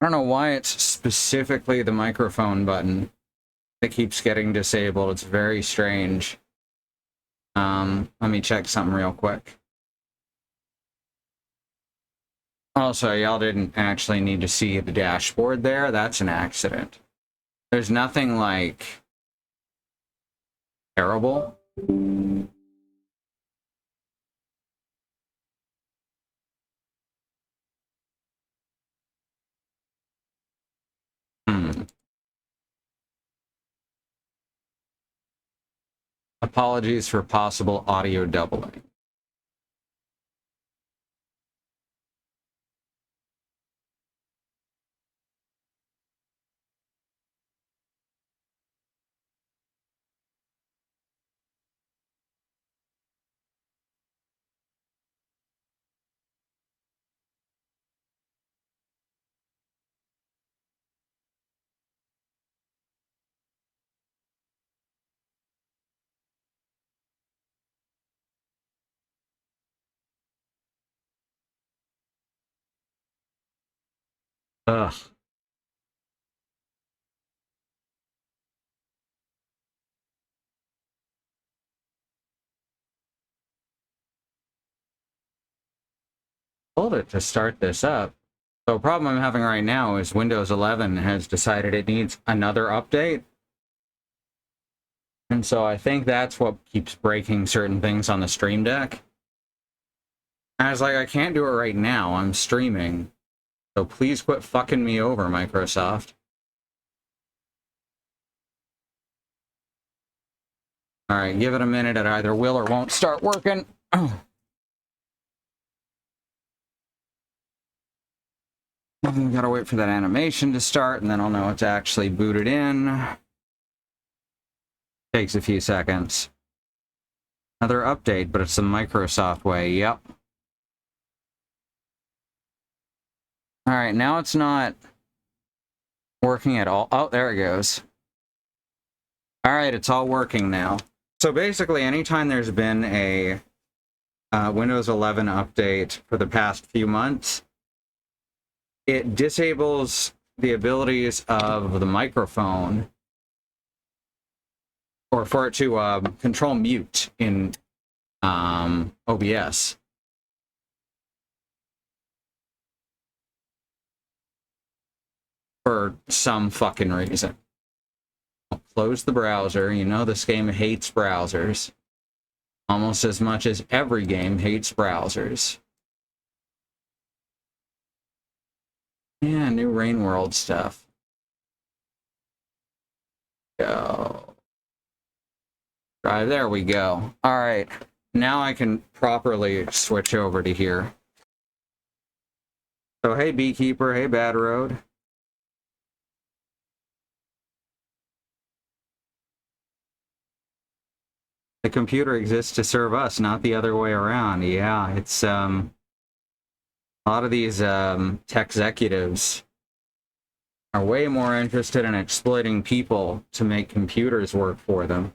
I don't know why it's specifically the microphone button that keeps getting disabled. It's very strange. Let me check something real quick. Also, y'all didn't actually need to see the dashboard there. That's an accident. There's nothing, like, terrible. Apologies for possible audio doubling. Ugh. Told it to start this up. So the problem I'm having right now is Windows 11 has decided it needs another update. And so I think that's what keeps breaking certain things on the Stream Deck. And I was like, I can't do it right now. I'm streaming. So please quit fucking me over, Microsoft. Alright, give it a minute. It either will or won't start working. Oh. Gotta wait for that animation to start, and then I'll know it's actually booted in. Takes a few seconds. Another update, but it's the Microsoft way. Yep. Alright, now it's not working at all. Oh, there it goes. Alright, it's all working now. So basically, anytime there's been a Windows 11 update for the past few months, it disables the abilities of the microphone, or for it to control mute in OBS. For some fucking reason. I'll close the browser. You know this game hates browsers. Almost as much as every game hates browsers. Yeah, new Rain World stuff. Go. Right, there we go. Alright, now I can properly switch over to here. So, hey Beekeeper, hey Bad Road. The computer exists to serve us, not the other way around. Yeah, it's, a lot of these, tech executives are way more interested in exploiting people to make computers work for them.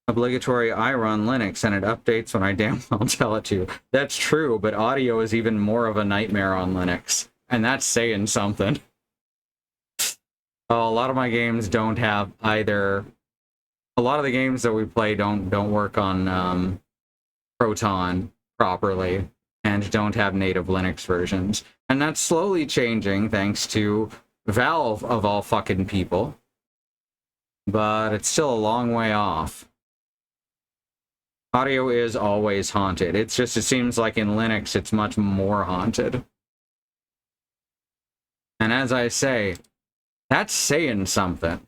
Obligatory I run Linux, and it updates when I damn well tell it to. That's true, but audio is even more of a nightmare on Linux, and that's saying something. Oh, a lot of my games don't have either. A lot of the games that we play don't work on Proton properly, and don't have native Linux versions, and that's slowly changing thanks to Valve of all fucking people. But it's still a long way off. Audio is always haunted. It's just, it seems like in Linux, it's much more haunted. And as I say, that's saying something.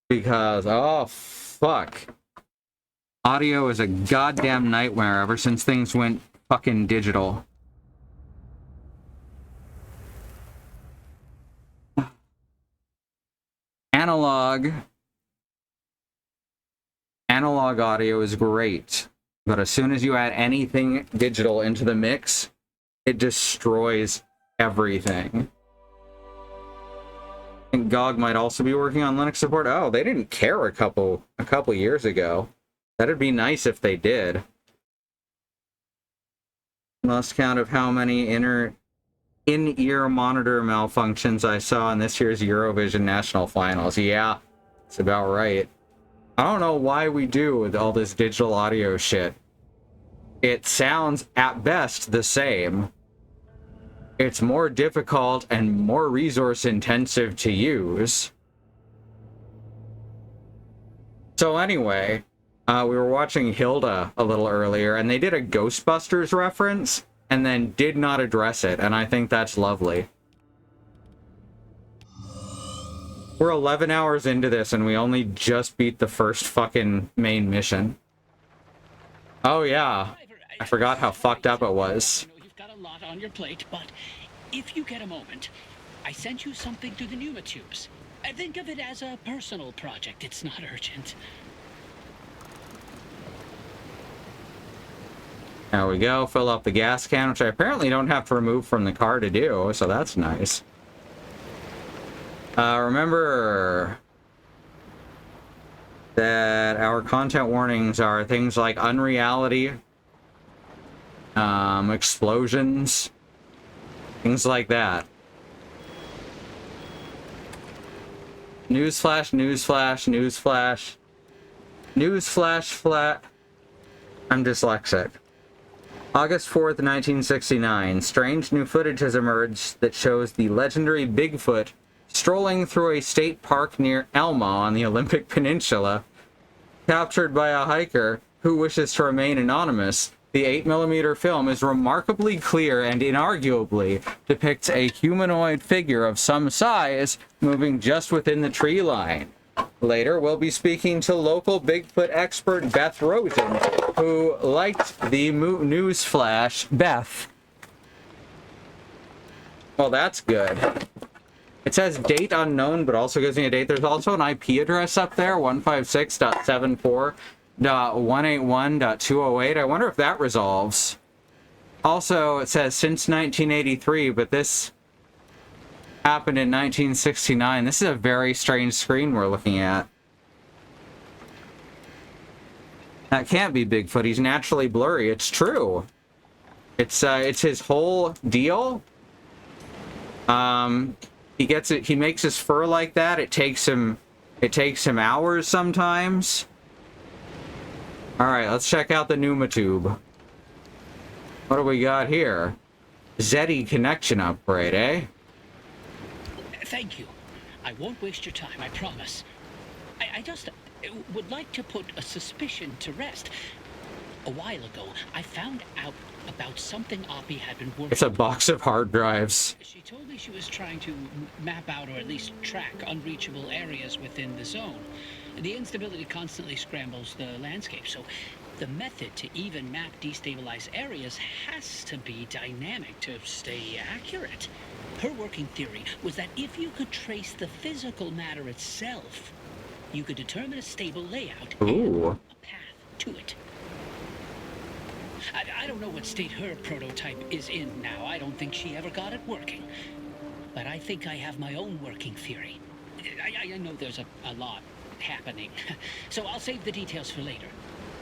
Because, oh, fuck. Audio is a goddamn nightmare ever since things went fucking digital. Analog audio is great. But as soon as you add anything digital into the mix, it destroys everything. I think GOG might also be working on Linux support. Oh, they didn't care a couple years ago. That'd be nice if they did. Lost count of how many in-ear monitor malfunctions I saw in this year's Eurovision National Finals. Yeah, it's about right. I don't know why we do with all this digital audio shit. It sounds, at best, the same. It's more difficult and more resource intensive to use. So anyway, we were watching Hilda a little earlier, and they did a Ghostbusters reference, and then did not address it, and I think that's lovely. We're 11 hours into this, and we only just beat the first fucking main mission. Oh yeah, I forgot how fucked up it was. You've got a lot on your plate, but if you get a moment, I sent you something through the pneumatubes. I think of it as a personal project. It's not urgent. There we go, fill up the gas can, which I apparently don't have to remove from the car to do, so that's nice. Remember that our content warnings are things like unreality, explosions, things like that. Newsflash, newsflash, newsflash. Newsflash flat. I'm dyslexic. August 4th, 1969. Strange new footage has emerged that shows the legendary Bigfoot strolling through a state park near Elma on the Olympic Peninsula. Captured by a hiker who wishes to remain anonymous, the 8mm film is remarkably clear and inarguably depicts a humanoid figure of some size moving just within the tree line. Later, we'll be speaking to local Bigfoot expert Beth Rosen, who liked the news flash. Beth. Well, that's good. It says date unknown, but also gives me a date. There's also an IP address up there, 156.74.181.208. I wonder if that resolves. Also, it says since 1983, but this happened in 1969. This is a very strange screen we're looking at. That can't be Bigfoot. He's naturally blurry. It's true. It's his whole deal. He gets it. He makes his fur like that. It takes him hours sometimes. All right, let's check out the Pneumatube. What do we got here? Zeddy connection upgrade, eh? Thank you. I won't waste your time, I promise. I just would like to put a suspicion to rest. A while ago, I found out about something Oppie had been working on. It's a box of hard drives. She told me she was trying to map out or at least track unreachable areas within the zone. The instability constantly scrambles the landscape, so the method to even map destabilized areas has to be dynamic to stay accurate. Her working theory was that if you could trace the physical matter itself, you could determine a stable layout and a path to it. I don't know what state her prototype is in now. I don't think she ever got it working. But I think I have my own working theory. I know there's a lot happening, so I'll save the details for later.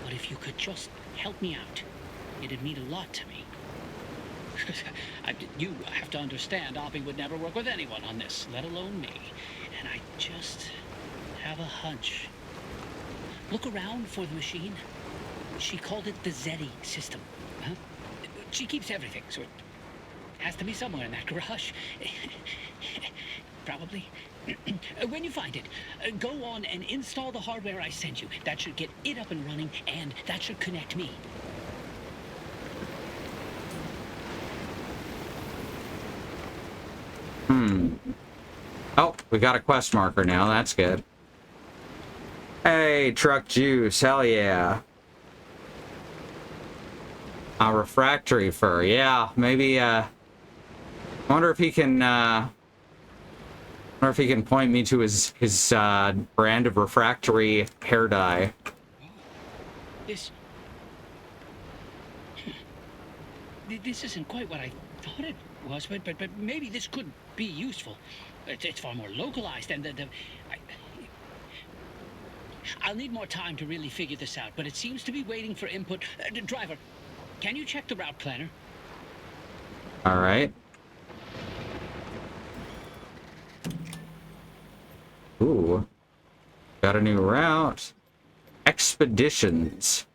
But if you could just help me out, it'd mean a lot to me. You have to understand, Oppie would never work with anyone on this, let alone me. And I just have a hunch. Look around for the machine. She called it the Zeddy system. Huh? She keeps everything, so it has to be somewhere in that garage. Probably. When you find it, go on and install the hardware I sent you. That should get it up and running, and that should connect me. Oh, we got a quest marker now. That's good. Hey, truck juice. Hell yeah. A refractory fur. Yeah, maybe, I wonder if he can, point me to his brand of refractory hair dye. This isn't quite what I thought it was, but maybe this could be useful. It's far more localized, and I'll need more time to really figure this out, but it seems to be waiting for input. Driver, can you check the route planner? All right. Ooh. Got a new route. Expeditions.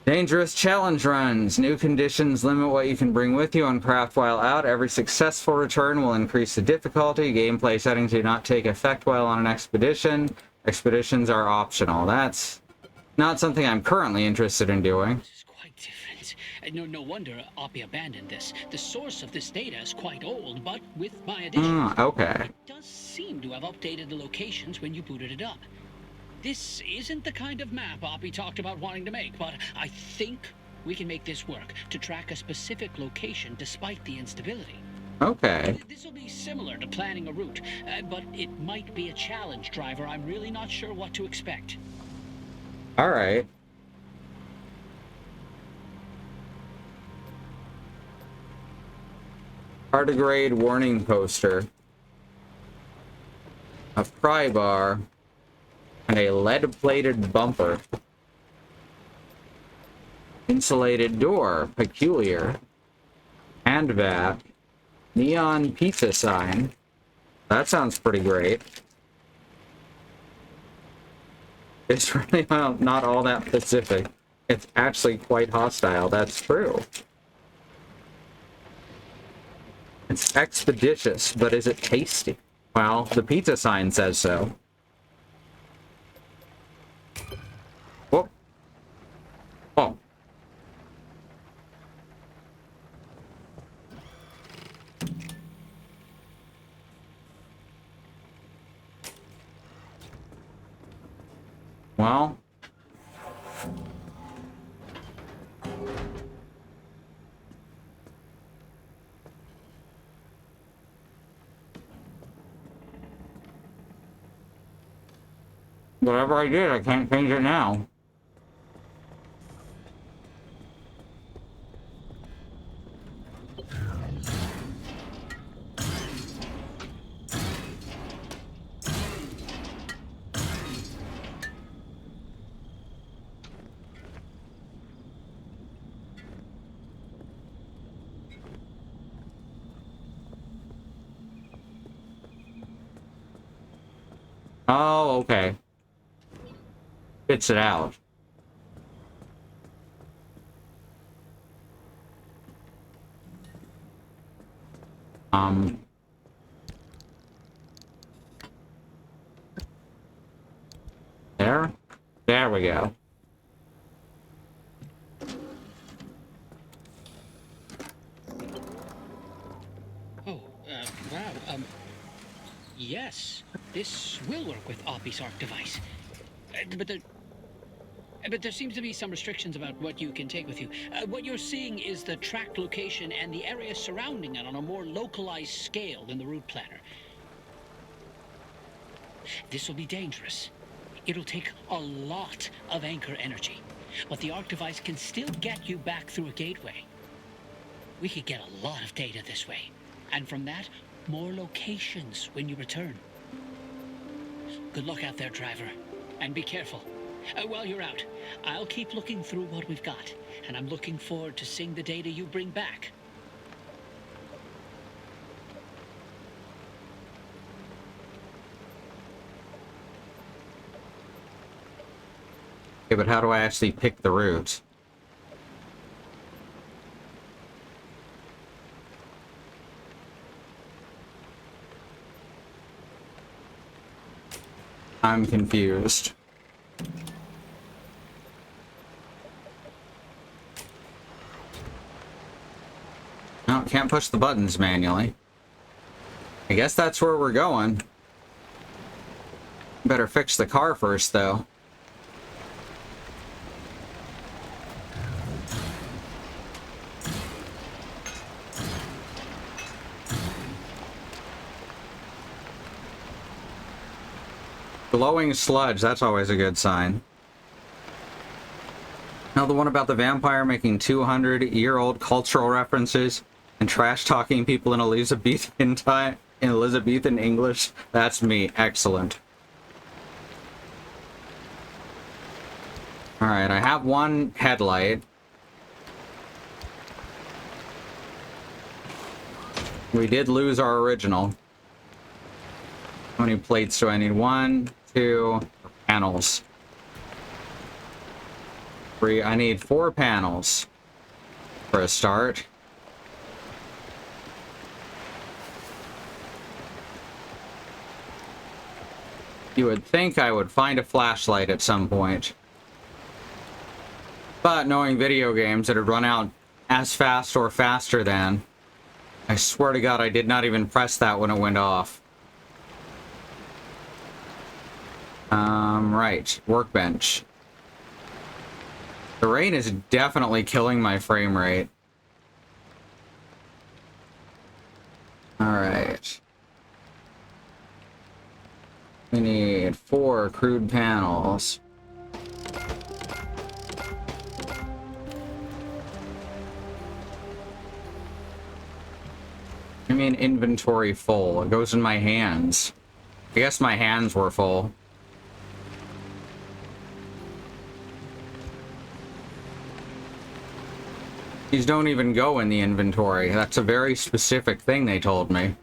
Dangerous challenge runs. New conditions limit what you can bring with you on craft while out. Every successful return will increase the difficulty. Gameplay settings do not take effect while on an expedition. Expeditions are optional. That's not something I'm currently interested in doing. This is quite different. No wonder Oppie abandoned this. The source of this data is quite old, but with my additions, Okay. it does seem to have updated the locations when you booted it up. This isn't the kind of map Oppie talked about wanting to make, but I think we can make this work to track a specific location despite the instability. Okay. This will be similar to planning a route, but it might be a challenge, driver. I'm really not sure what to expect. All right. Tardigrade warning poster. A pry bar. And a lead-plated bumper. Insulated door. Peculiar. Hand vac. Neon pizza sign. That sounds pretty great. It's really not all that specific. It's actually quite hostile. That's true. It's expeditious, but is it tasty? Well, the pizza sign says so. Whoop. Oh. Well. Whatever I did, I can't change it now. Oh, okay. Spits it out. There? There we go. Oh, wow. Yes, this will work with Oppie's Arc device. But there seems to be some restrictions about what you can take with you. What you're seeing is the track location and the area surrounding it on a more localized scale than the route planner. This will be dangerous. It'll take a lot of anchor energy, but the Arc device can still get you back through a gateway. We could get a lot of data this way, and from that, more locations when you return. Good luck out there, driver, and be careful. While you're out, I'll keep looking through what we've got, and I'm looking forward to seeing the data you bring back. Okay, but how do I actually pick the route? I'm confused. No, can't push the buttons manually. I guess that's where we're going. Better fix the car first, though. Glowing sludge, that's always a good sign. Now the one about the vampire making 200-year-old cultural references and trash-talking people in Elizabethan time, in Elizabethan English, that's me. Excellent. Alright, I have one headlight. We did lose our original. How many plates do I need? 1, 2 panels. 3. I need 4 panels for a start. You would think I would find a flashlight at some point. But knowing video games that would run out as fast or faster than, I swear to God I did not even press that when it went off. Right. Workbench. The rain is definitely killing my frame rate. Alright. We need 4 crude panels. I mean inventory full. It goes in my hands. I guess my hands were full. These don't even go in the inventory. That's a very specific thing they told me.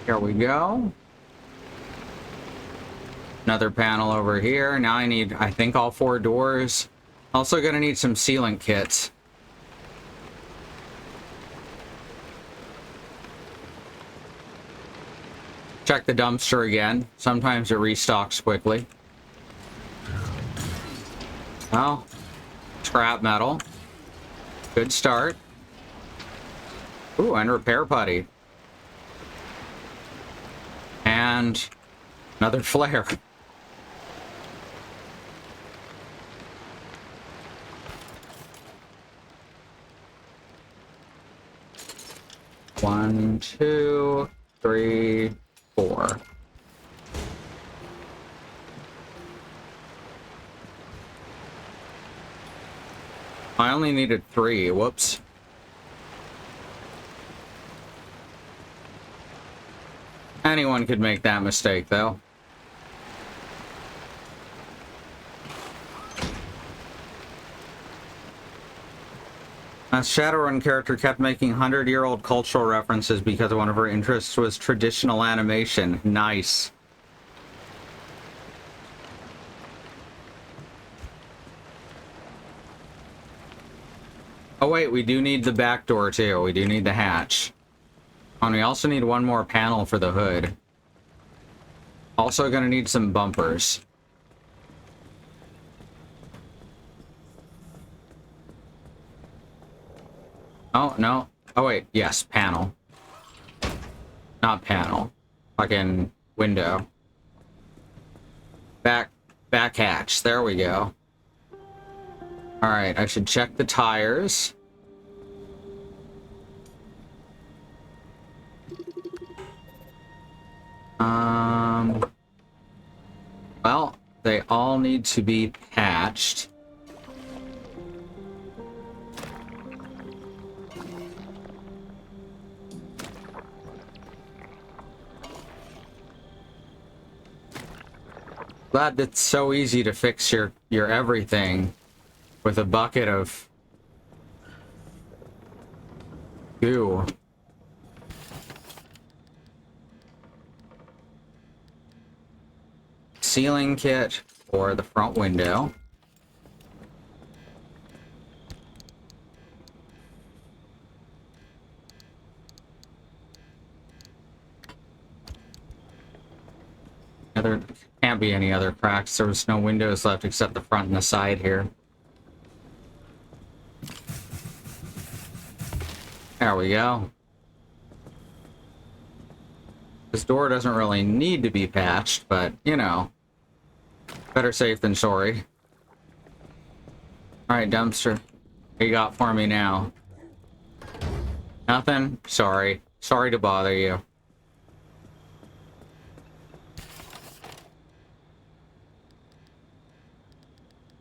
Here we go. Another panel over here. Now I need, I think, all 4 doors. Also gonna need some sealant kits. Check the dumpster again. Sometimes it restocks quickly. Well, scrap metal. Good start. Ooh, and repair putty. And another flare. 1, 2, 3, 4. I only needed 3. Whoops. Anyone could make that mistake, though. A Shadowrun character kept making 100-year-old cultural references because one of her interests was traditional animation. Nice. Oh wait, we do need the back door too. We do need the hatch. And we also need one more panel for the hood. Also gonna need some bumpers. Oh, no. Oh wait, yes, panel. Not panel. Fucking window. Back hatch. There we go. Alright, I should check the tires. Well, they all need to be patched. Glad it's so easy to fix your everything with a bucket of goo. Ceiling kit for the front window. There can't be any other cracks. There was no windows left except the front and the side here. There we go. This door doesn't really need to be patched, but, you know, better safe than sorry. Alright, dumpster. What you got for me now? Nothing? Sorry. Sorry to bother you.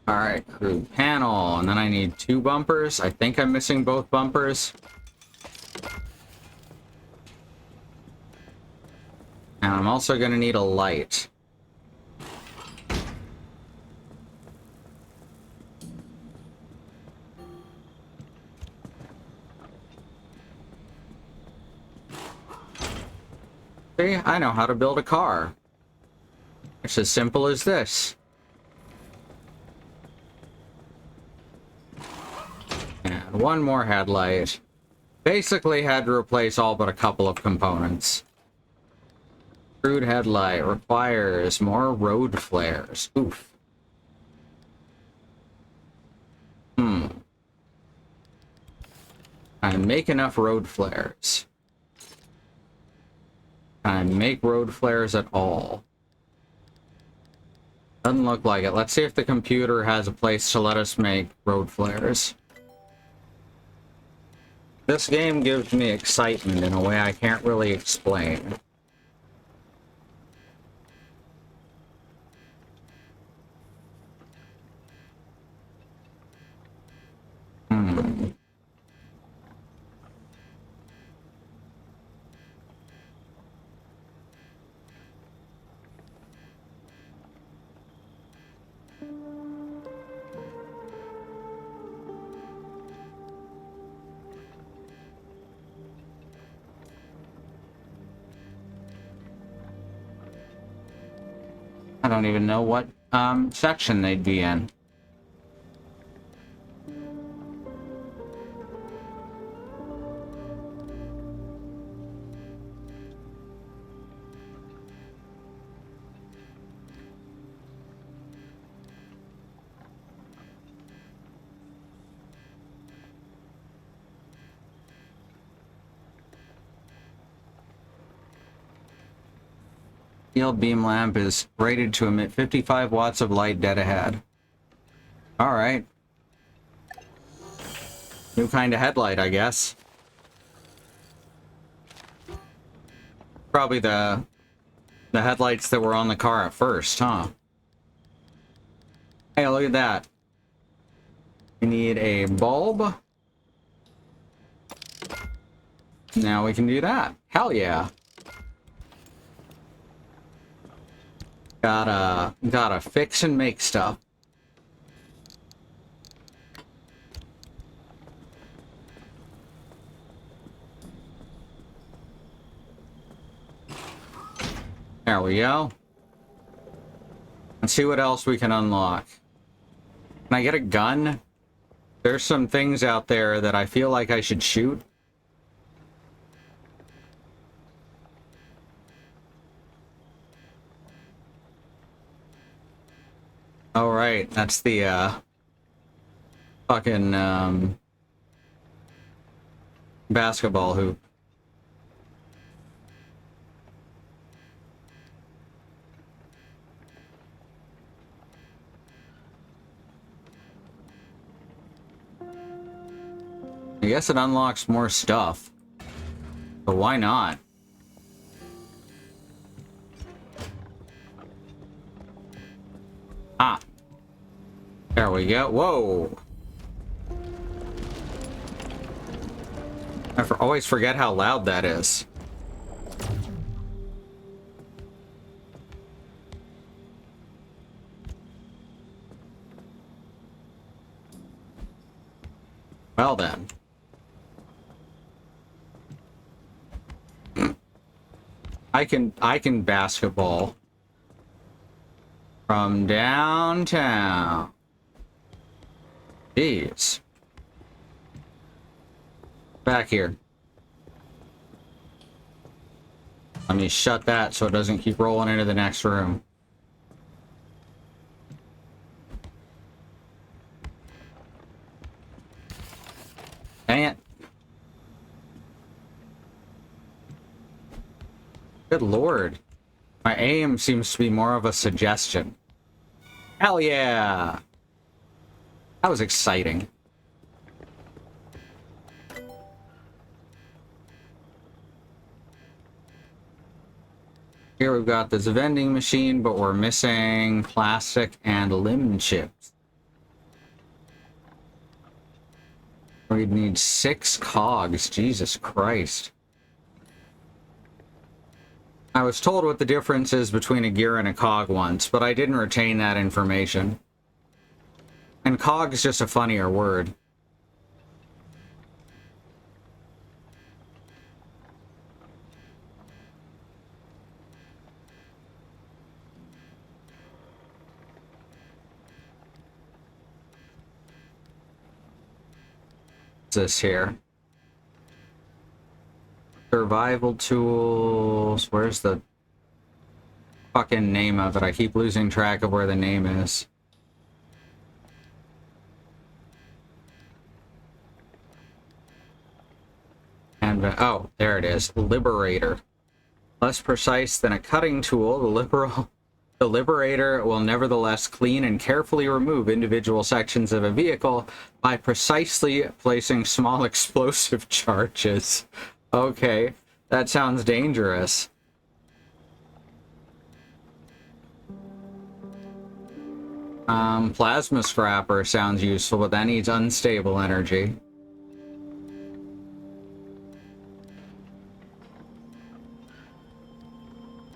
Alright, crew panel, and then I need 2 bumpers. I think I'm missing both bumpers. And I'm also gonna need a light. See, I know how to build a car. It's as simple as this. And one more headlight. Basically had to replace all but a couple of components. Crude headlight requires more road flares. Oof. I make enough road flares. Can I make road flares at all? Doesn't look like it. Let's see if the computer has a place to let us make road flares. This game gives me excitement in a way I can't really explain. I don't even know what section they'd be in. Field beam lamp is rated to emit 55 watts of light dead ahead. Alright. New kind of headlight, I guess. Probably the headlights that were on the car at first, huh? Hey, look at that. We need a bulb. Now we can do that. Hell yeah. Gotta fix and make stuff. There we go. Let's see what else we can unlock. Can I get a gun? There's some things out there that I feel like I should shoot. Oh, right. That's the, fucking, basketball hoop. I guess it unlocks more stuff. But why not? Ah. There we go. Whoa. I always forget how loud that is. Well then. I can basketball from downtown. Jeez. Back here. Let me shut that so it doesn't keep rolling into the next room. Dang it. Good lord. My aim seems to be more of a suggestion. Hell yeah! That was exciting. Here we've got this vending machine, but we're missing plastic and limb chips. We'd need 6 cogs, Jesus Christ. I was told what the difference is between a gear and a cog once, but I didn't retain that information. And cog is just a funnier word. What's this here? Survival tools. Where's the fucking name of it? I keep losing track of where the name is. And oh, there it is. Liberator. Less precise than a cutting tool, the Liberator will nevertheless clean and carefully remove individual sections of a vehicle by precisely placing small explosive charges. Okay, that sounds dangerous. Plasma scrapper sounds useful, but that needs unstable energy.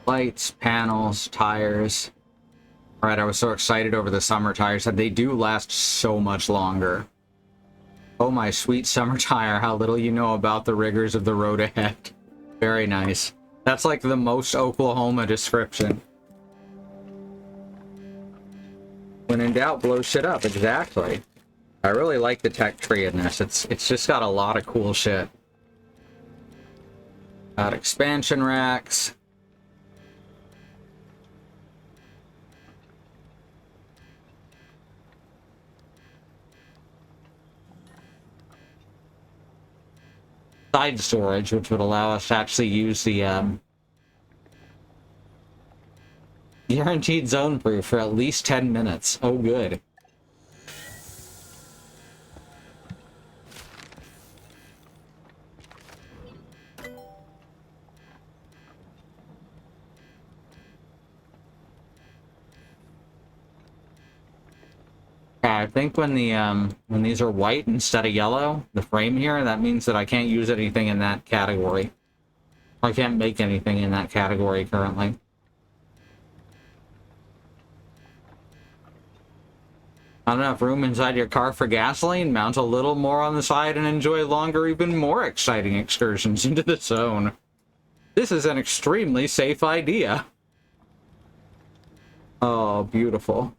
Lights, panels, tires. Alright, I was so excited over the summer tires that they do last so much longer. Oh my sweet summer tire, how little you know about the rigors of the road ahead. Very nice. That's like the most Oklahoma description. When in doubt, blow shit up. Exactly. I really like the tech tree in this. It's just got a lot of cool shit. Got expansion racks. Side storage, which would allow us to actually use the guaranteed zone proof for at least 10 minutes. Oh, good. Yeah, I think when these are white instead of yellow, the frame here, that means that I can't use anything in that category. I can't make anything in that category currently. Not enough room inside your car for gasoline? Mount a little more on the side and enjoy longer, even more exciting excursions into the zone. This is an extremely safe idea. Oh, beautiful.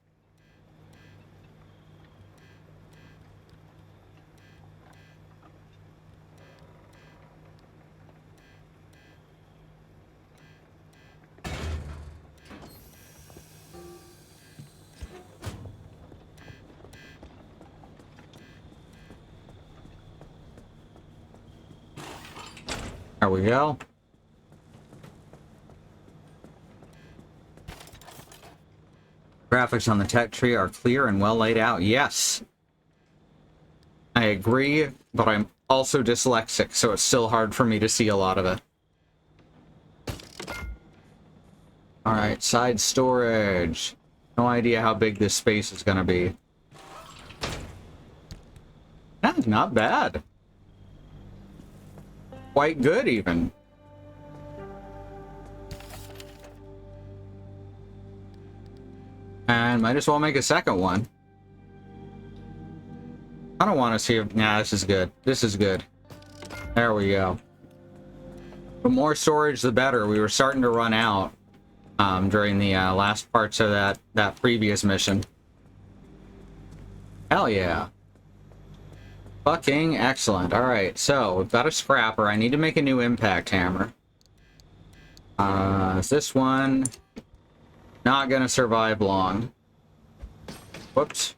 There we go. Graphics on the tech tree are clear and well laid out. Yes. I agree, but I'm also dyslexic, so it's still hard for me to see a lot of it. Alright, side storage. No idea how big this space is gonna be. That's not bad. Quite good, even. And might as well make a second one. I don't want to see if... Nah, this is good. This is good. There we go. The more storage, the better. We were starting to run out during the last parts of that previous mission. Hell yeah. Fucking excellent. Alright, so we've got a scrapper. I need to make a new impact hammer. Is this one not gonna survive long? Whoops.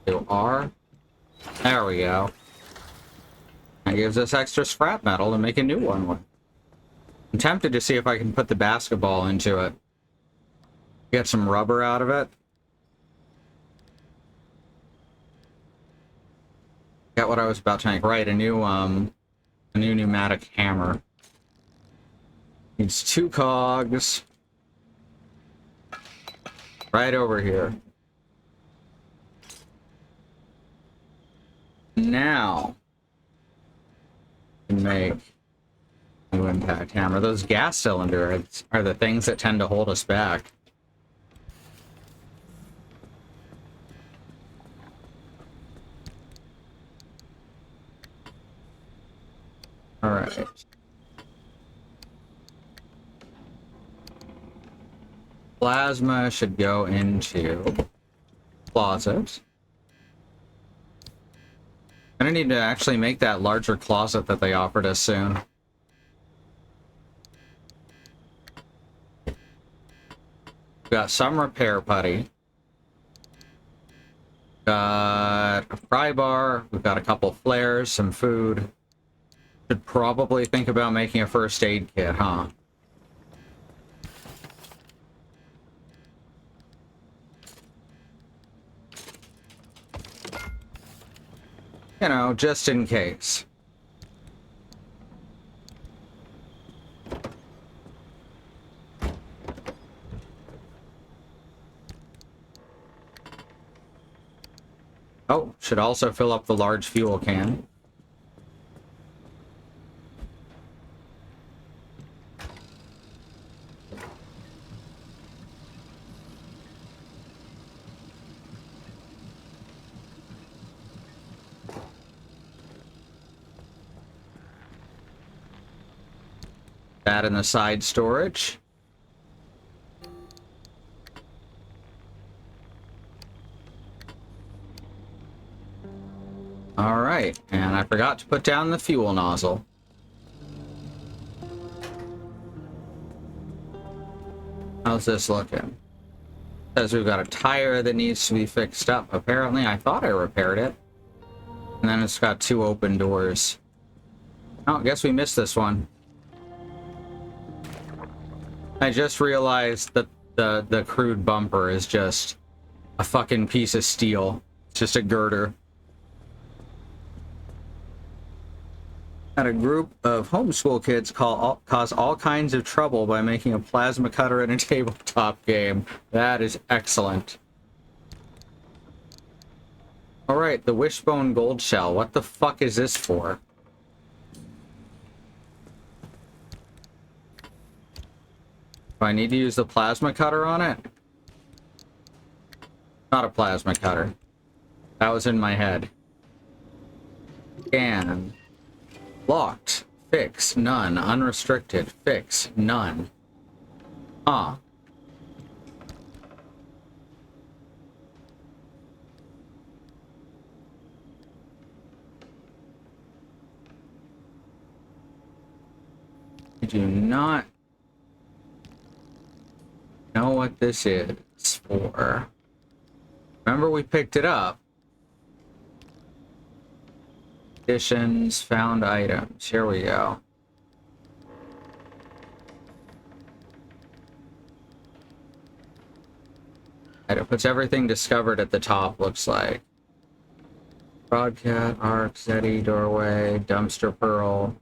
Do R. There we go. That gives us extra scrap metal to make a new one with. I'm tempted to see if I can put the basketball into it. Get some rubber out of it. Got what I was about to make. Right, a new pneumatic hammer. Needs 2 cogs. Right over here. Now, we can make a new impact hammer. Those gas cylinders are the things that tend to hold us back. All right. Plasma should go into closet. I'm gonna need to actually make that larger closet that they offered us soon. We've got some repair putty. Got a fry bar. We've got a couple flares, some food. Should probably think about making a first aid kit, huh? You know, just in case. Oh, should also fill up the large fuel can. That in the side storage. All right, and I forgot to put down the fuel nozzle. How's this looking? Says we've got a tire that needs to be fixed up. Apparently, I thought I repaired it. And then it's got 2 open doors. Oh, I guess we missed this one. I just realized that the crude bumper is just a fucking piece of steel. It's just a girder. Had a group of homeschool kids cause all kinds of trouble by making a plasma cutter in a tabletop game. That is excellent. Alright, the wishbone gold shell. What the fuck is this for? Do I need to use the plasma cutter on it? Not a plasma cutter. That was in my head. Scan. Locked. Fix. None. Unrestricted. Fix. None. Ah. I do not know what this is for. Remember we picked it up. Additions, found items. Here we go. And it puts everything discovered at the top, looks like. Broadcat, arc, Zeddy, doorway, dumpster pearl,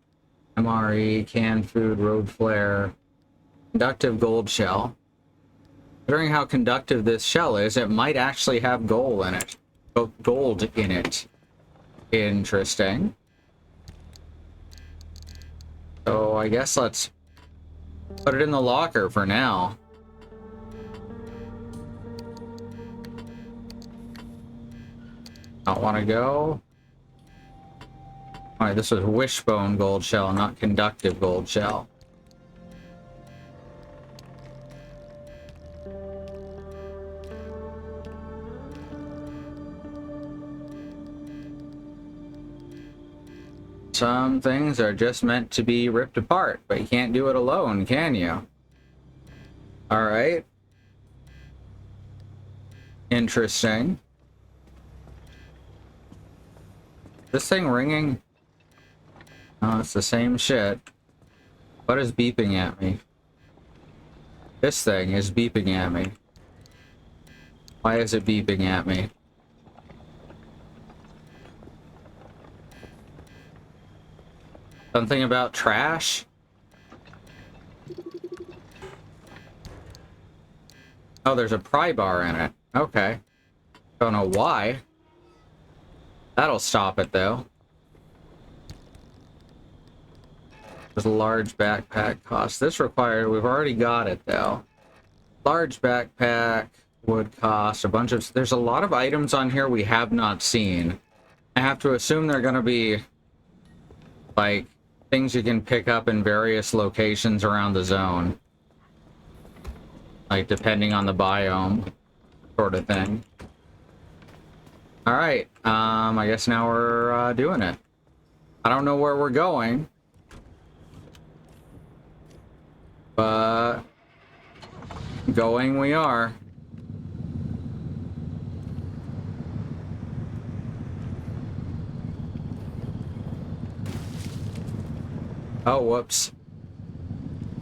MRE, canned food, road flare, conductive gold shell. Considering how conductive this shell is, it might actually have gold in it. Gold in it. Interesting. So I guess let's put it in the locker for now. Not want to go. Alright, this was wishbone gold shell, not conductive gold shell. Some things are just meant to be ripped apart, but you can't do it alone, can you? Alright. Interesting. This thing ringing? Oh, it's the same shit. What is beeping at me? This thing is beeping at me. Why is it beeping at me? Something about trash? Oh, there's a pry bar in it. Okay. Don't know why. That'll stop it, though. There's a large backpack cost. This required... We've already got it, though. Large backpack would cost a bunch of... There's a lot of items on here we have not seen. I have to assume they're going to be... like... things you can pick up in various locations around the zone. Like, depending on the biome. Sort of thing. Alright, I guess now we're doing it. I don't know where we're going. But... going we are. Oh, whoops.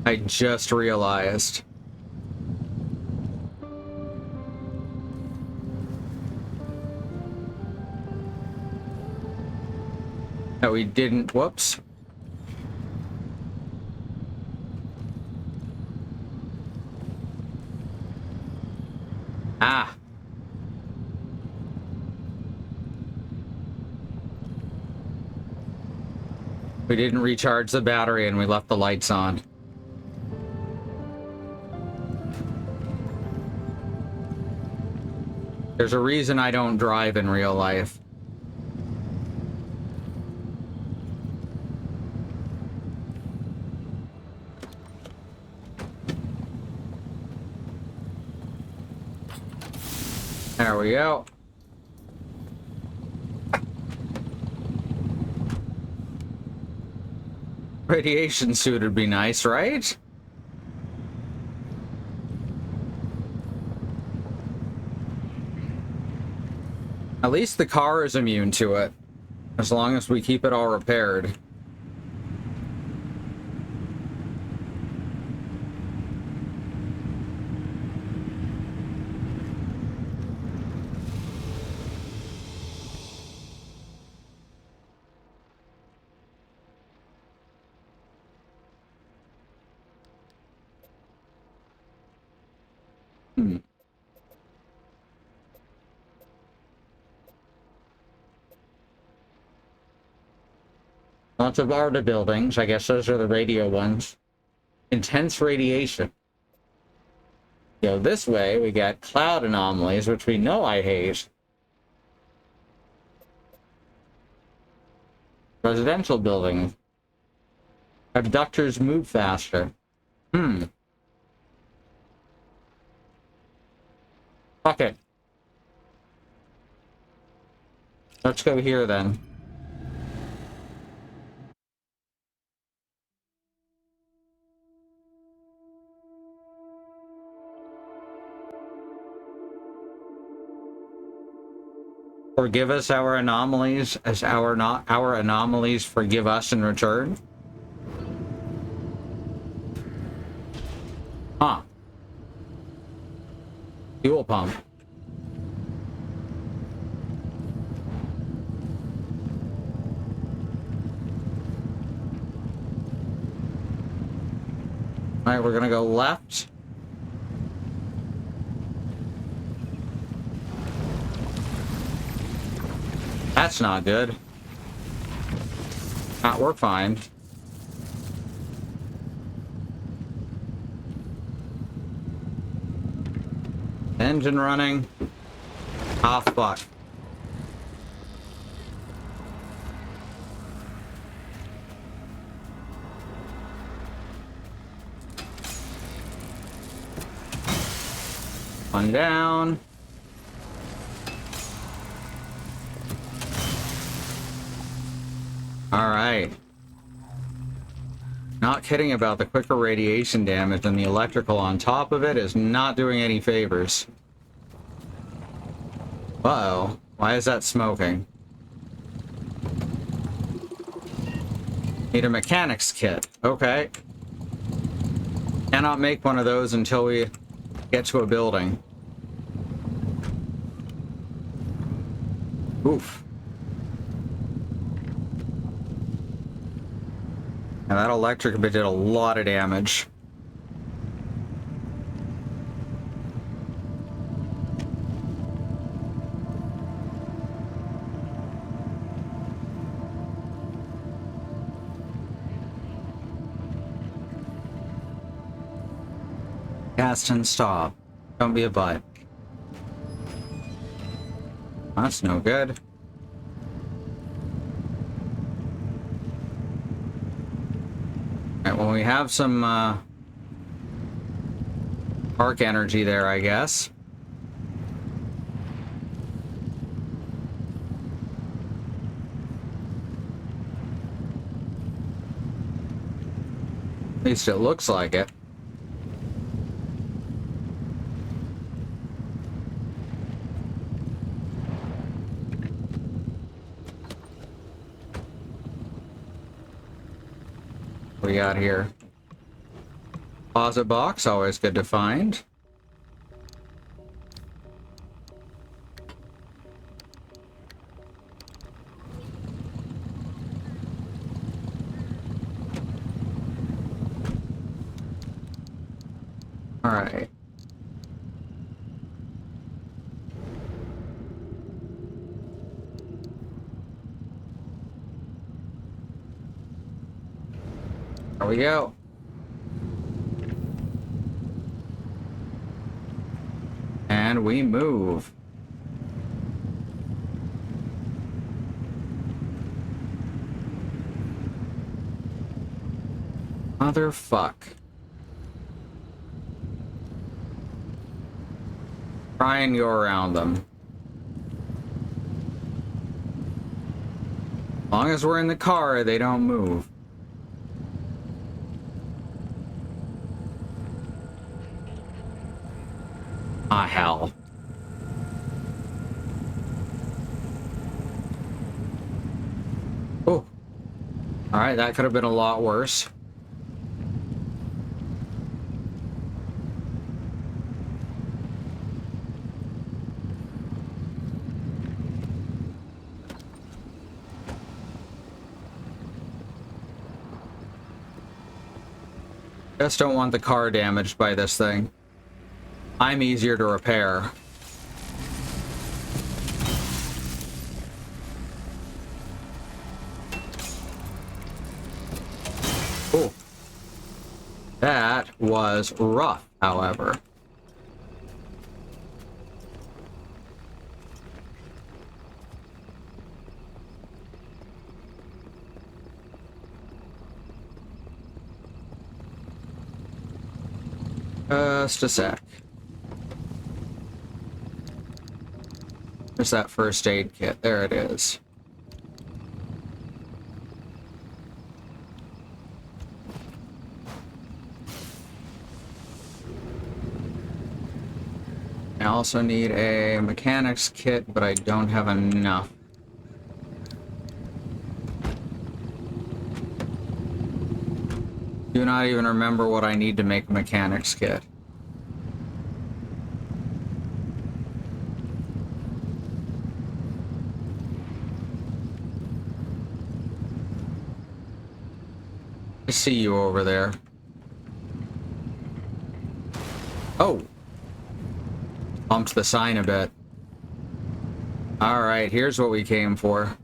I just realized. That we didn't, whoops. Ah. We didn't recharge the battery and we left the lights on. There's a reason I don't drive in real life. There we go. Radiation suit would be nice, right? At least the car is immune to it, as long as we keep it all repaired. Lots of ARDA buildings. I guess those are the radio ones. Intense radiation. Go this way, we got cloud anomalies, which we know I hate. Residential buildings. Abductors move faster. Fuck it. Let's go here then. Forgive us our anomalies as our anomalies forgive us in return? Huh. Fuel pump. Alright, we're gonna go left. That's not good. We're fine. Engine running. Ah, fuck. One down. Alright. Not kidding about the quicker radiation damage, and the electrical on top of it is not doing any favors. Uh-oh. Why is that smoking? Need a mechanics kit. Okay. Cannot make one of those until we get to a building. Oof. And that electric bit did a lot of damage. Gaston, stop. Don't be a butt. That's no good. Alright, well, we have some arc energy there, I guess. At least it looks like it. What we got here? Deposit box, always good to find. All right. There we go. And we move. Motherfuck. Try and go around them. As long as we're in the car, they don't move. Ah, hell. Oh. Alright, that could have been a lot worse. Just don't want the car damaged by this thing. I'm easier to repair. Oh, that was rough, however. Just a sec. There's that first aid kit. There it is. I also need a mechanics kit, but I don't have enough. Do not even remember what I need to make a mechanics kit. I see you over there. Oh! Bumped the sign a bit. Alright, here's what we came for.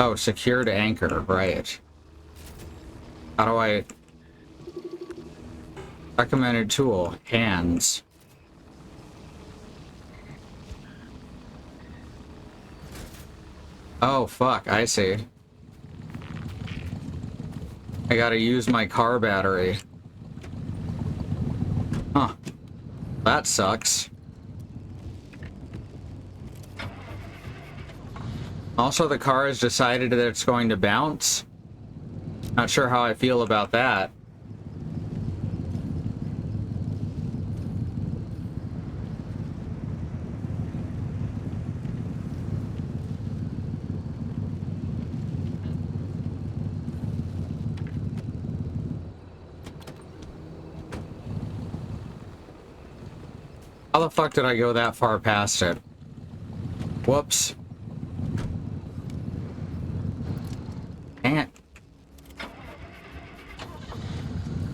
Oh, secured anchor, right. How do I... Recommended tool, hands. Oh, fuck, I see. I gotta use my car battery. Huh. That sucks. Also, the car has decided that it's going to bounce. Not sure how I feel about that. How the fuck did I go that far past it? Whoops. Can't.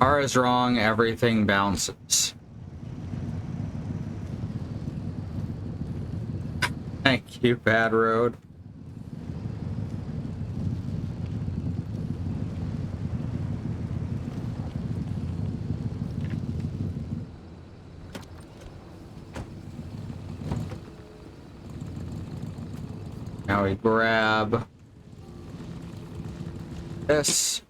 Car is wrong, everything bounces. Thank you, bad road. Now we grab this.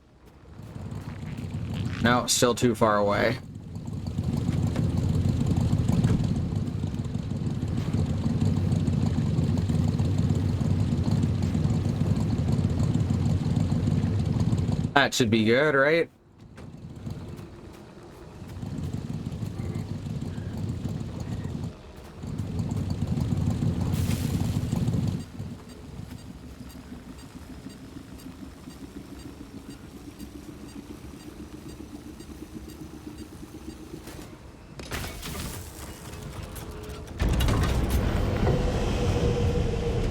No, still too far away. That should be good, right?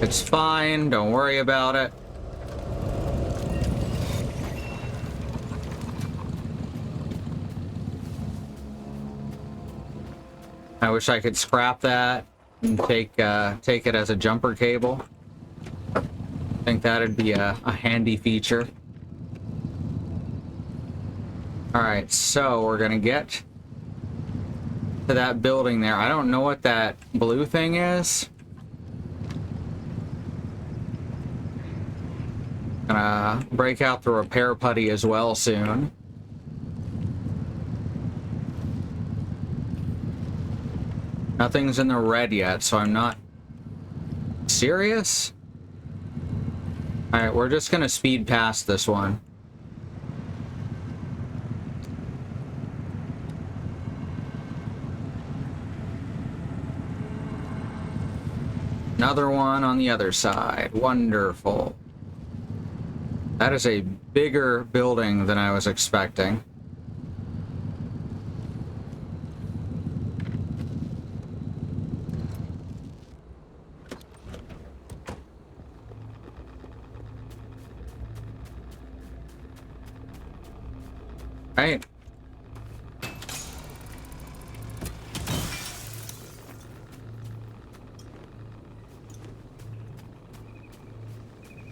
It's fine, don't worry about it. I wish I could scrap that and take it as a jumper cable. I think that'd be a handy feature. Alright, so we're gonna get to that building there. I don't know what that blue thing is. Gonna break out the repair putty as well soon. Nothing's in the red yet, so I'm not serious. Alright, we're just gonna speed past this one. Another one on the other side. Wonderful. That is a bigger building than I was expecting. Right.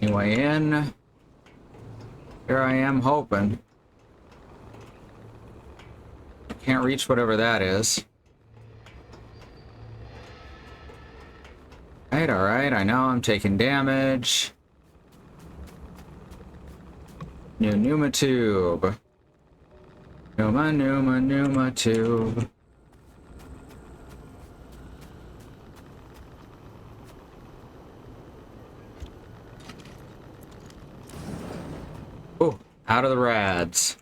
any way in. Here I am hoping. Can't reach whatever that is. Alright, I know I'm taking damage. New Pneuma tube. Pneuma tube. Oh, out of the rads.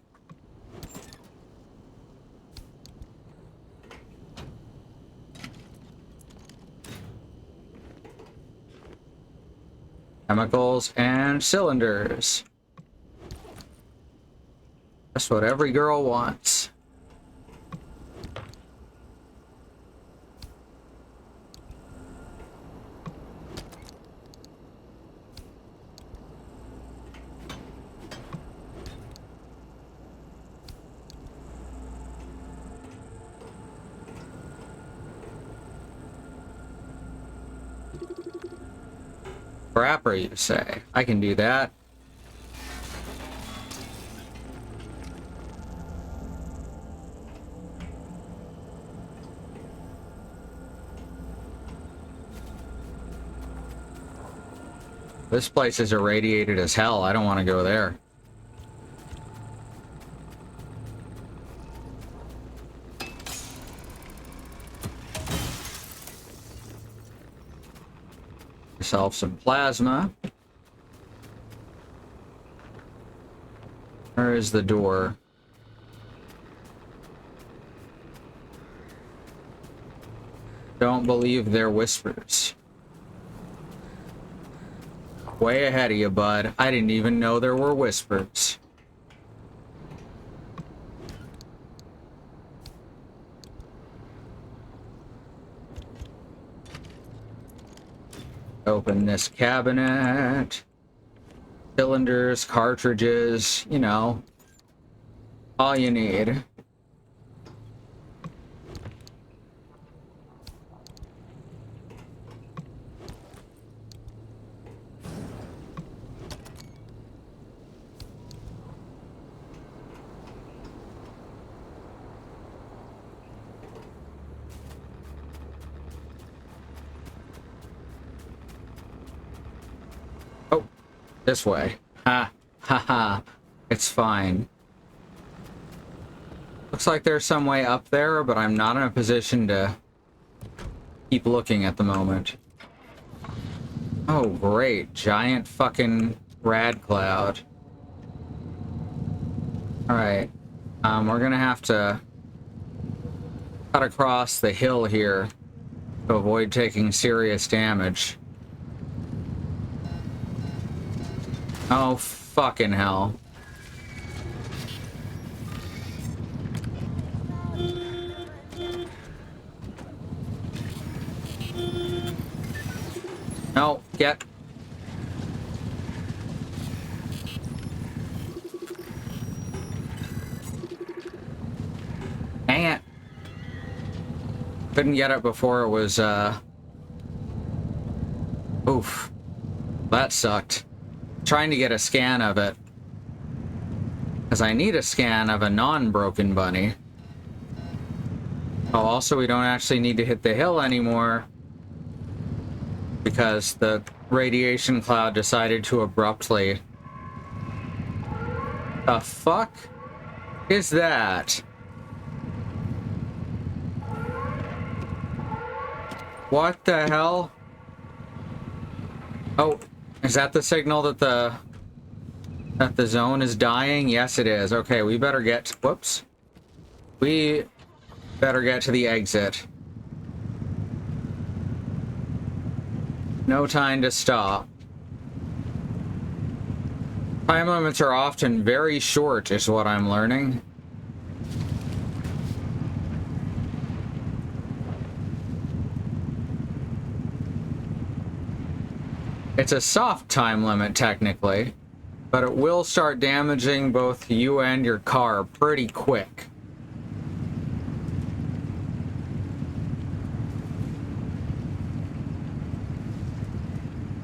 Chemicals and cylinders. That's what every girl wants. Crapper, you say? I can do that. This place is irradiated as hell. I don't want to go there. Myself some plasma. Where is the door? Don't believe their whispers. Way ahead of you, bud. I didn't even know there were whispers. Open this cabinet. Cylinders, cartridges, you know. All you need. This way. Ha, ha, ha. It's fine. Looks like there's some way up there, but I'm not in a position to keep looking at the moment. Oh, great. Giant fucking rad cloud. Alright. We're gonna have to cut across the hill here to avoid taking serious damage. Oh, fucking hell. No, get. Dang it. Couldn't get it before it was, oof. That sucked. Trying to get a scan of it. Because I need a scan of a non-broken bunny. Oh, also we don't actually need to hit the hill anymore. Because the radiation cloud decided to abruptly... The fuck is that? What the hell? Oh, is that the signal that the zone is dying? Yes, it is. Okay, we better get... Whoops. We better get to the exit. No time to stop. Time limits are often very short, is what I'm learning. It's a soft time limit, technically, but it will start damaging both you and your car pretty quick.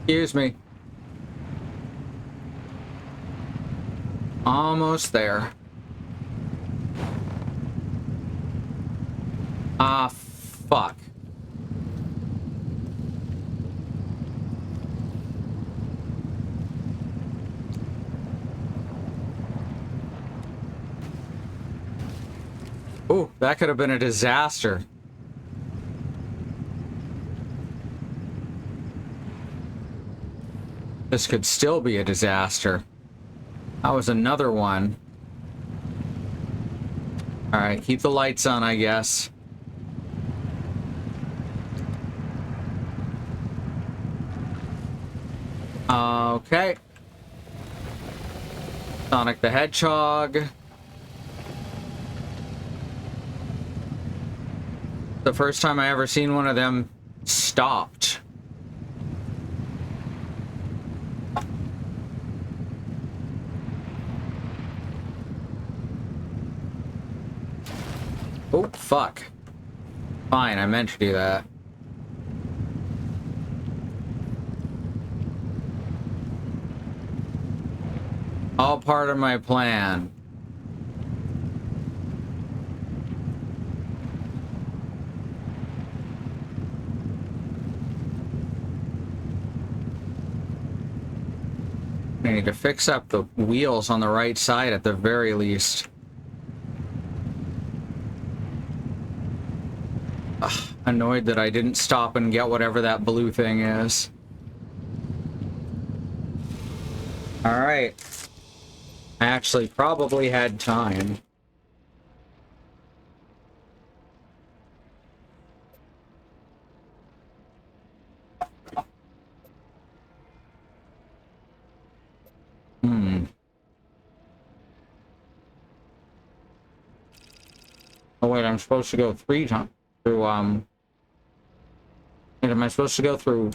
Excuse me. Almost there. Ah, fuck. Ooh, that could have been a disaster. This could still be a disaster. That was another one. Alright, keep the lights on, I guess. Okay. Sonic the Hedgehog. The first time I ever seen one of them stopped. Oh, fuck. Fine, I meant to do that. All part of my plan. I need to fix up the wheels on the right side at the very least. Ugh, annoyed that I didn't stop and get whatever that blue thing is. Alright. I actually probably had time. Oh wait, I'm supposed to go 3 times through, wait, am I supposed to go through?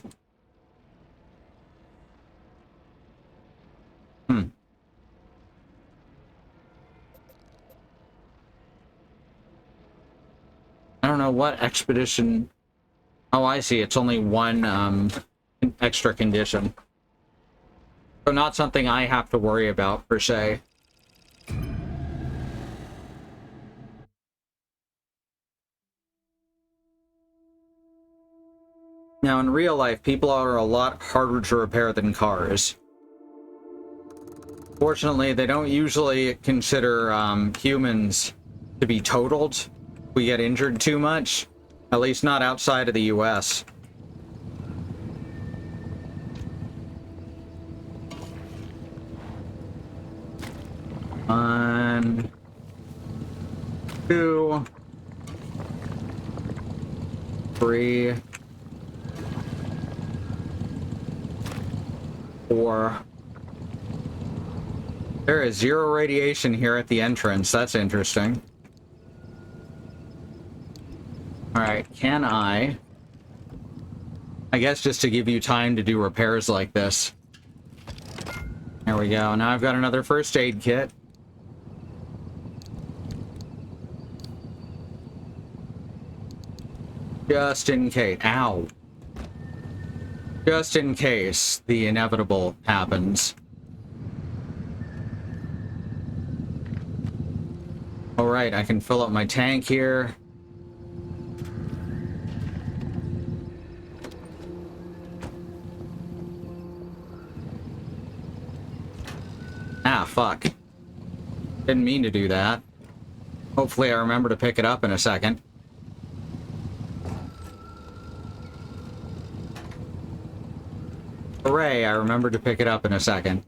I don't know what expedition. Oh, I see. It's only one, extra condition. So not something I have to worry about, per se. Now, in real life, people are a lot harder to repair than cars. Fortunately, they don't usually consider humans to be totaled if we get injured too much. At least not outside of the US. One, two, three, 4. There is 0 radiation here at the entrance. That's interesting. Alright, can I guess just to give you time to do repairs like this. There we go. Now I've got another first aid kit. Just in case. Ow. Just in case the inevitable happens. Alright, I can fill up my tank here. Ah, fuck. Didn't mean to do that. Hopefully I remember to pick it up in a second. Hooray, I remembered to pick it up in a second.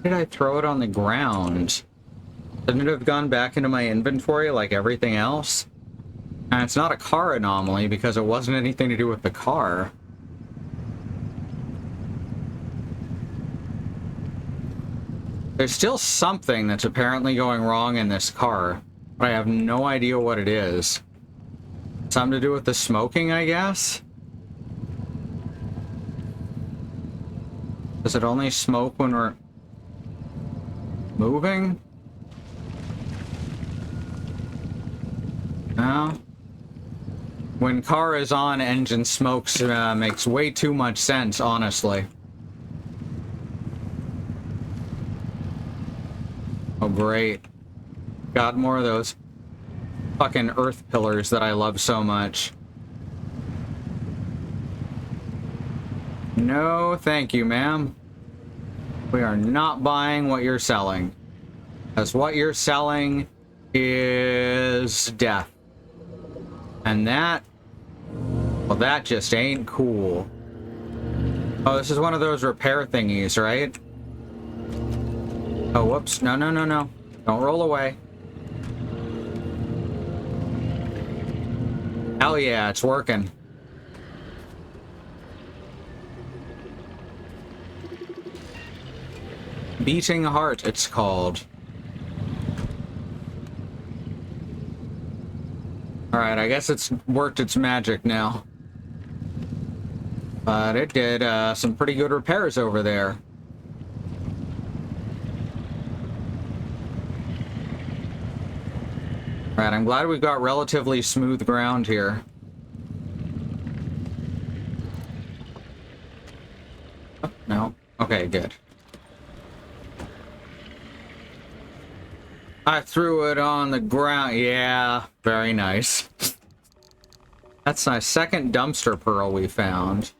Did I throw it on the ground? Shouldn't it have gone back into my inventory like everything else? And it's not a car anomaly because it wasn't anything to do with the car. There's still something that's apparently going wrong in this car, but I have no idea what it is. Something to do with the smoking, I guess? Does it only smoke when we're moving? No. When car is on, engine smokes makes way too much sense, honestly. great. Got more of those fucking earth pillars that I love so much. No, thank you, ma'am. We are not buying what you're selling. Because what you're selling is death. And that, well, that just ain't cool. Oh, this is one of those repair thingies, right? Oh, whoops. No, no, no, no. Don't roll away. Hell yeah, it's working. Beating Heart, it's called. Alright, I guess it's worked its magic now. But it did some pretty good repairs over there. Alright, I'm glad we've got relatively smooth ground here. Oh, no. Okay, good. I threw it on the ground. Yeah, very nice. That's my second dumpster pearl we found.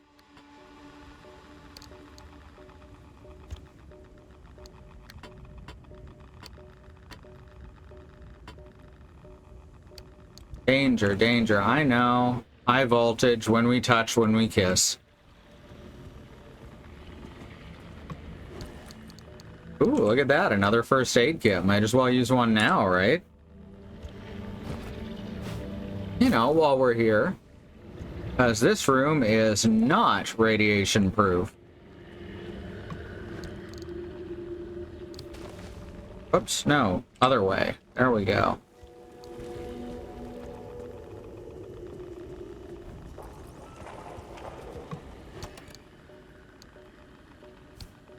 Danger, danger. I know. High voltage, when we touch, when we kiss. Ooh, look at that. Another first aid kit. Might as well use one now, right? You know, while we're here. Because this room is not radiation proof. Oops, no. Other way. There we go.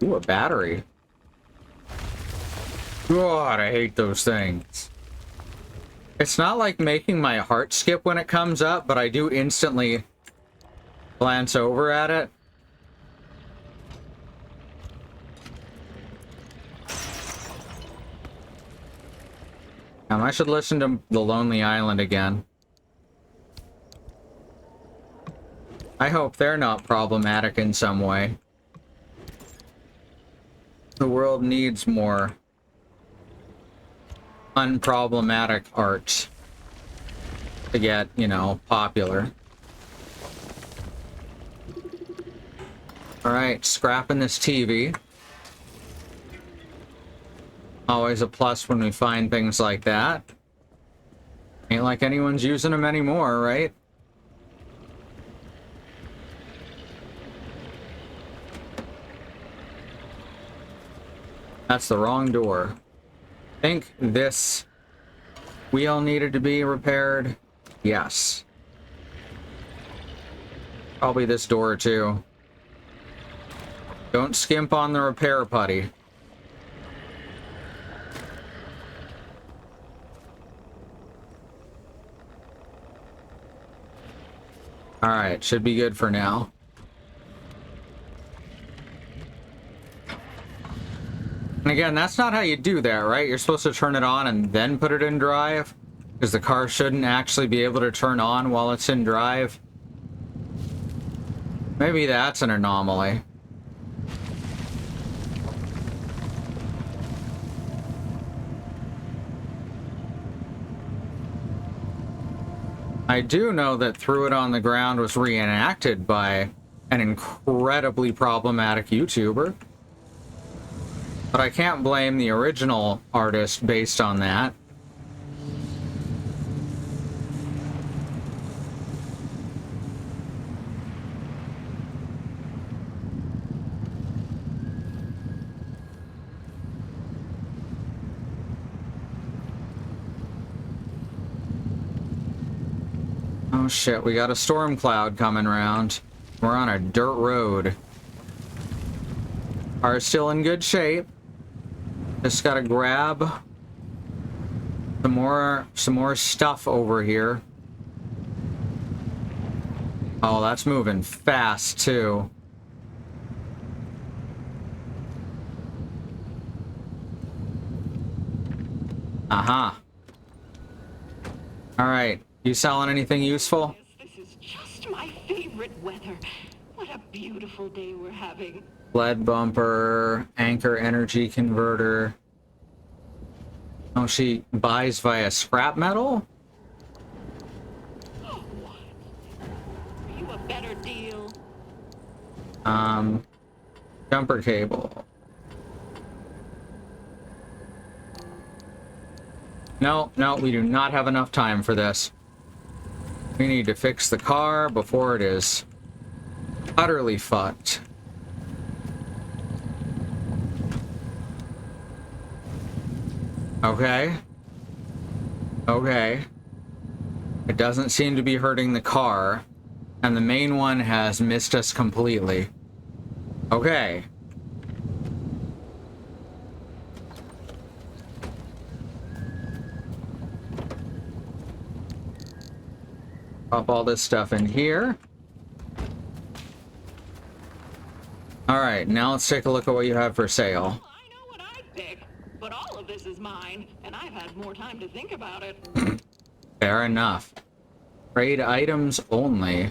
Ooh, a battery. God, I hate those things. It's not like making my heart skip when it comes up, but I do instantly glance over at it. I should listen to The Lonely Island again. I hope they're not problematic in some way. The world needs more unproblematic art to get, you know, popular. Alright, scrapping this TV. Always a plus when we find things like that. Ain't like anyone's using them anymore, right? That's the wrong door. I think this wheel needed to be repaired. Yes. Probably this door too. Don't skimp on the repair putty. Alright, should be good for now. And again, that's not how you do that, right? You're supposed to turn it on and then put it in drive, because the car shouldn't actually be able to turn on while it's in drive. Maybe that's an anomaly. I do know that Threw It on the Ground was reenacted by an incredibly problematic YouTuber. But I can't blame the original artist based on that. Oh shit, we got a storm cloud coming around. We're on a dirt road. Car's still in good shape. Just gotta grab some more stuff over here. Oh, that's moving fast too. Uh-huh. Alright. You selling anything useful? This is just my favorite weather. What a beautiful day we're having. Lead bumper, anchor energy converter. Oh, she buys via scrap metal? Oh, what? Are you a better deal? Jumper cable. No, no, we do not have enough time for this. We need to fix the car before it is utterly fucked. Okay. Okay. It doesn't seem to be hurting the car, and the main one has missed us completely. Okay. Pop all this stuff in here. Alright, now let's take a look at what you have for sale. Well, I know what I'd pick, but all of this is mine, and I've had more time to think about it. Fair enough. Trade items only.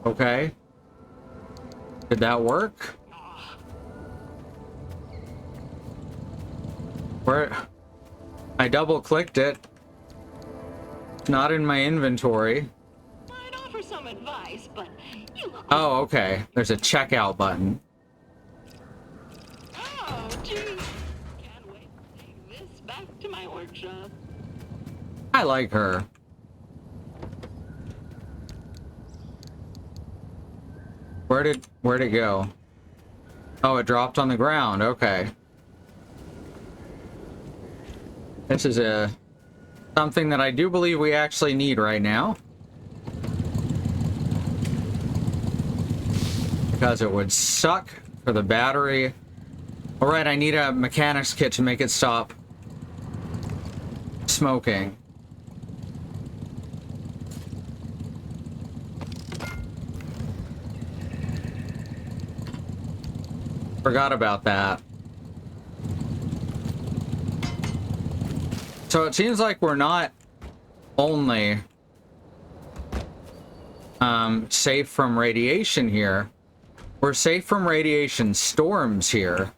Okay. Did that work? Where? I double-clicked it. Not in my inventory. I'd offer some advice, but you look... Oh, okay. There's a checkout button. Oh, gee. Can't wait to take this back to my workshop. I like her. Where'd it go? Oh, it dropped on the ground. Okay. This is something that I do believe we actually need right now. Because it would suck for the battery. Alright, I need a mechanics kit to make it stop smoking. Forgot about that. So it seems like we're not only safe from radiation here, we're safe from radiation storms here.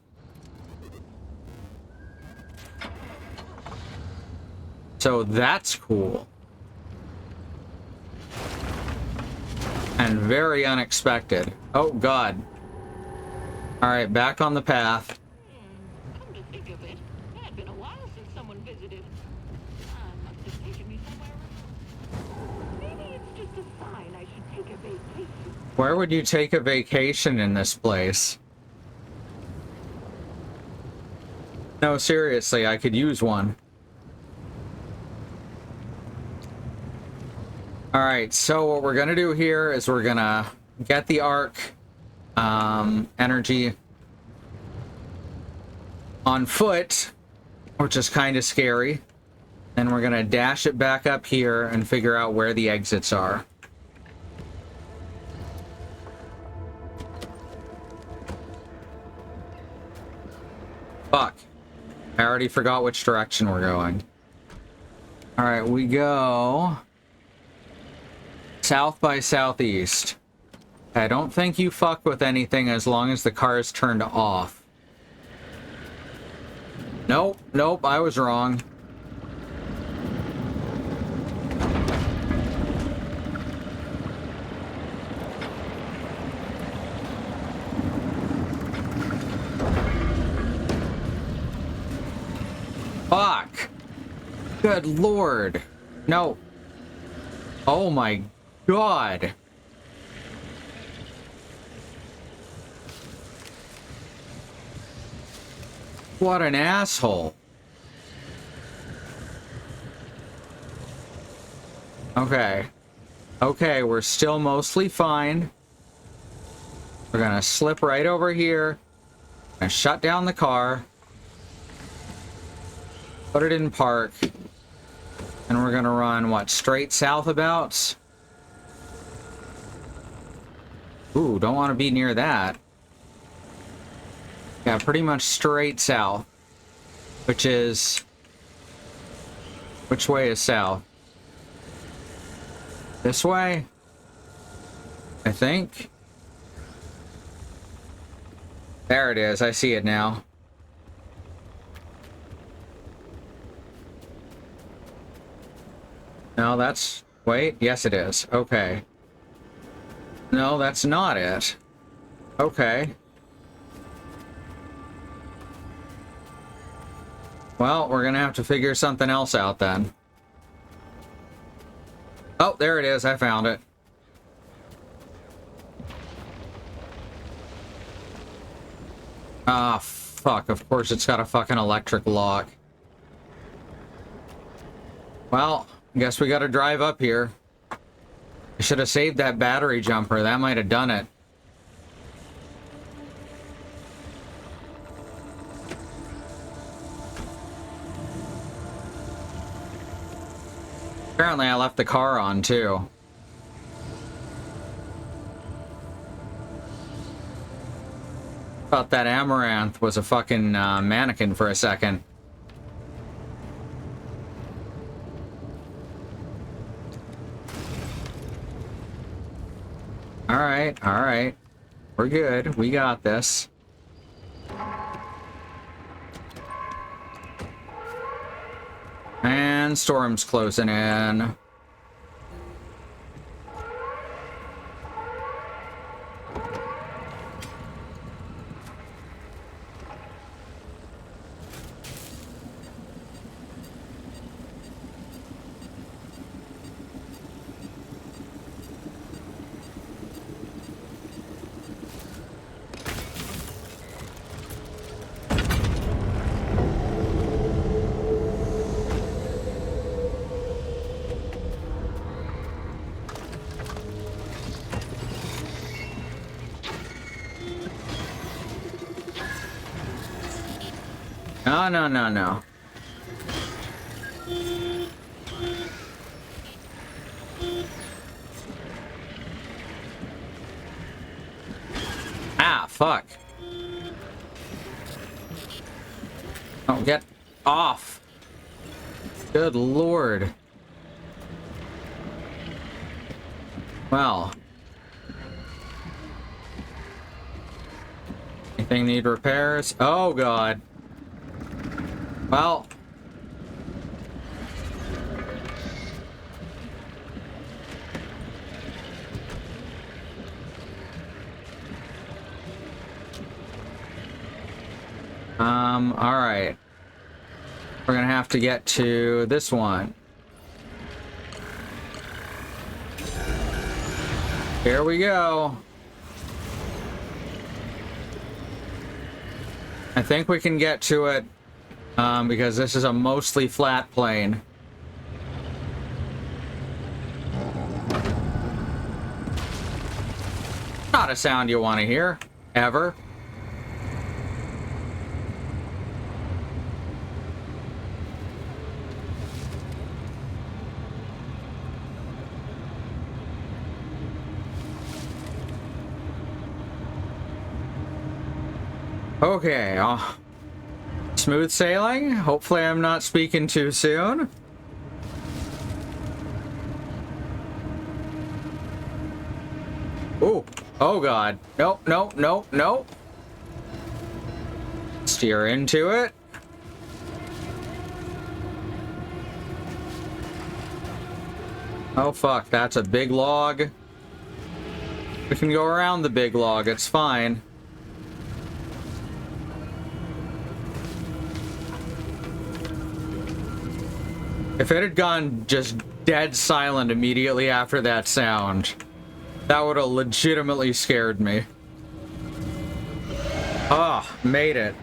So that's cool. And very unexpected. Oh, God. Alright, back on the path. Come to think of it, it had been a while since someone visited. Must have taken me somewhere else. Maybe it's just a sign I should take a vacation. Where would you take a vacation in this place? No, seriously, I could use one. Alright, so what we're gonna do here is we're gonna get the arc energy on foot, which is kind of scary. Then we're gonna dash it back up here and figure out where the exits are. Fuck. I already forgot which direction we're going. Alright, we go south by southeast. I don't think you fuck with anything as long as the car is turned off. Nope, nope, I was wrong. Fuck. Good lord. No. Oh my god. What an asshole. Okay. Okay, we're still mostly fine. We're gonna slip right over here and shut down the car. Put it in park. And we're gonna run, what, straight southabouts? Ooh, don't want to be near that. Yeah, pretty much straight south. Which is... Which way is south? This way? I think. There it is. I see it now. No, that's... Wait. Yes, it is. Okay. No, that's not it. Okay. Well, we're gonna have to figure something else out then. Oh, there it is. I found it. Ah, fuck. Of course it's got a fucking electric lock. Well, I guess we gotta drive up here. I should have saved that battery jumper. That might have done it. Apparently I left the car on, too. Thought that Amaranth was a fucking mannequin for a second. Alright, alright. We're good. We got this. And storm's closing in. No, no, no, no. Ah, fuck. Oh, get off. Good lord. Well. Anything need repairs? Oh, God. Well. Alright. We're gonna have to get to this one. Here we go. I think we can get to it, because this is a mostly flat plane. Not a sound you want to hear, ever. Okay, smooth sailing. Hopefully I'm not speaking too soon. Ooh. Oh, God. Nope, nope, nope, nope. Steer into it. Oh, fuck. That's a big log. We can go around the big log. It's fine. If it had gone just dead silent immediately after that sound, that would have legitimately scared me. Ah, made it.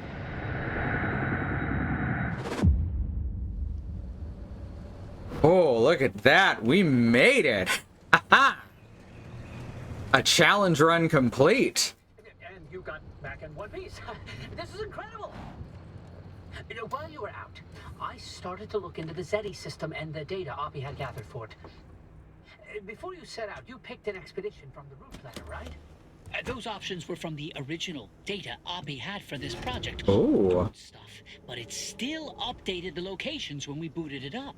Oh, look at that. We made it. Haha. A challenge run complete. And you got back in one piece. This is incredible. You know, while you were out, I started to look into the Zeti system and the data Oppie had gathered for it. Before you set out, you picked an expedition from the route planner, right? Those options were from the original data Oppie had for this project. Oh. Good stuff, but it still updated the locations when we booted it up.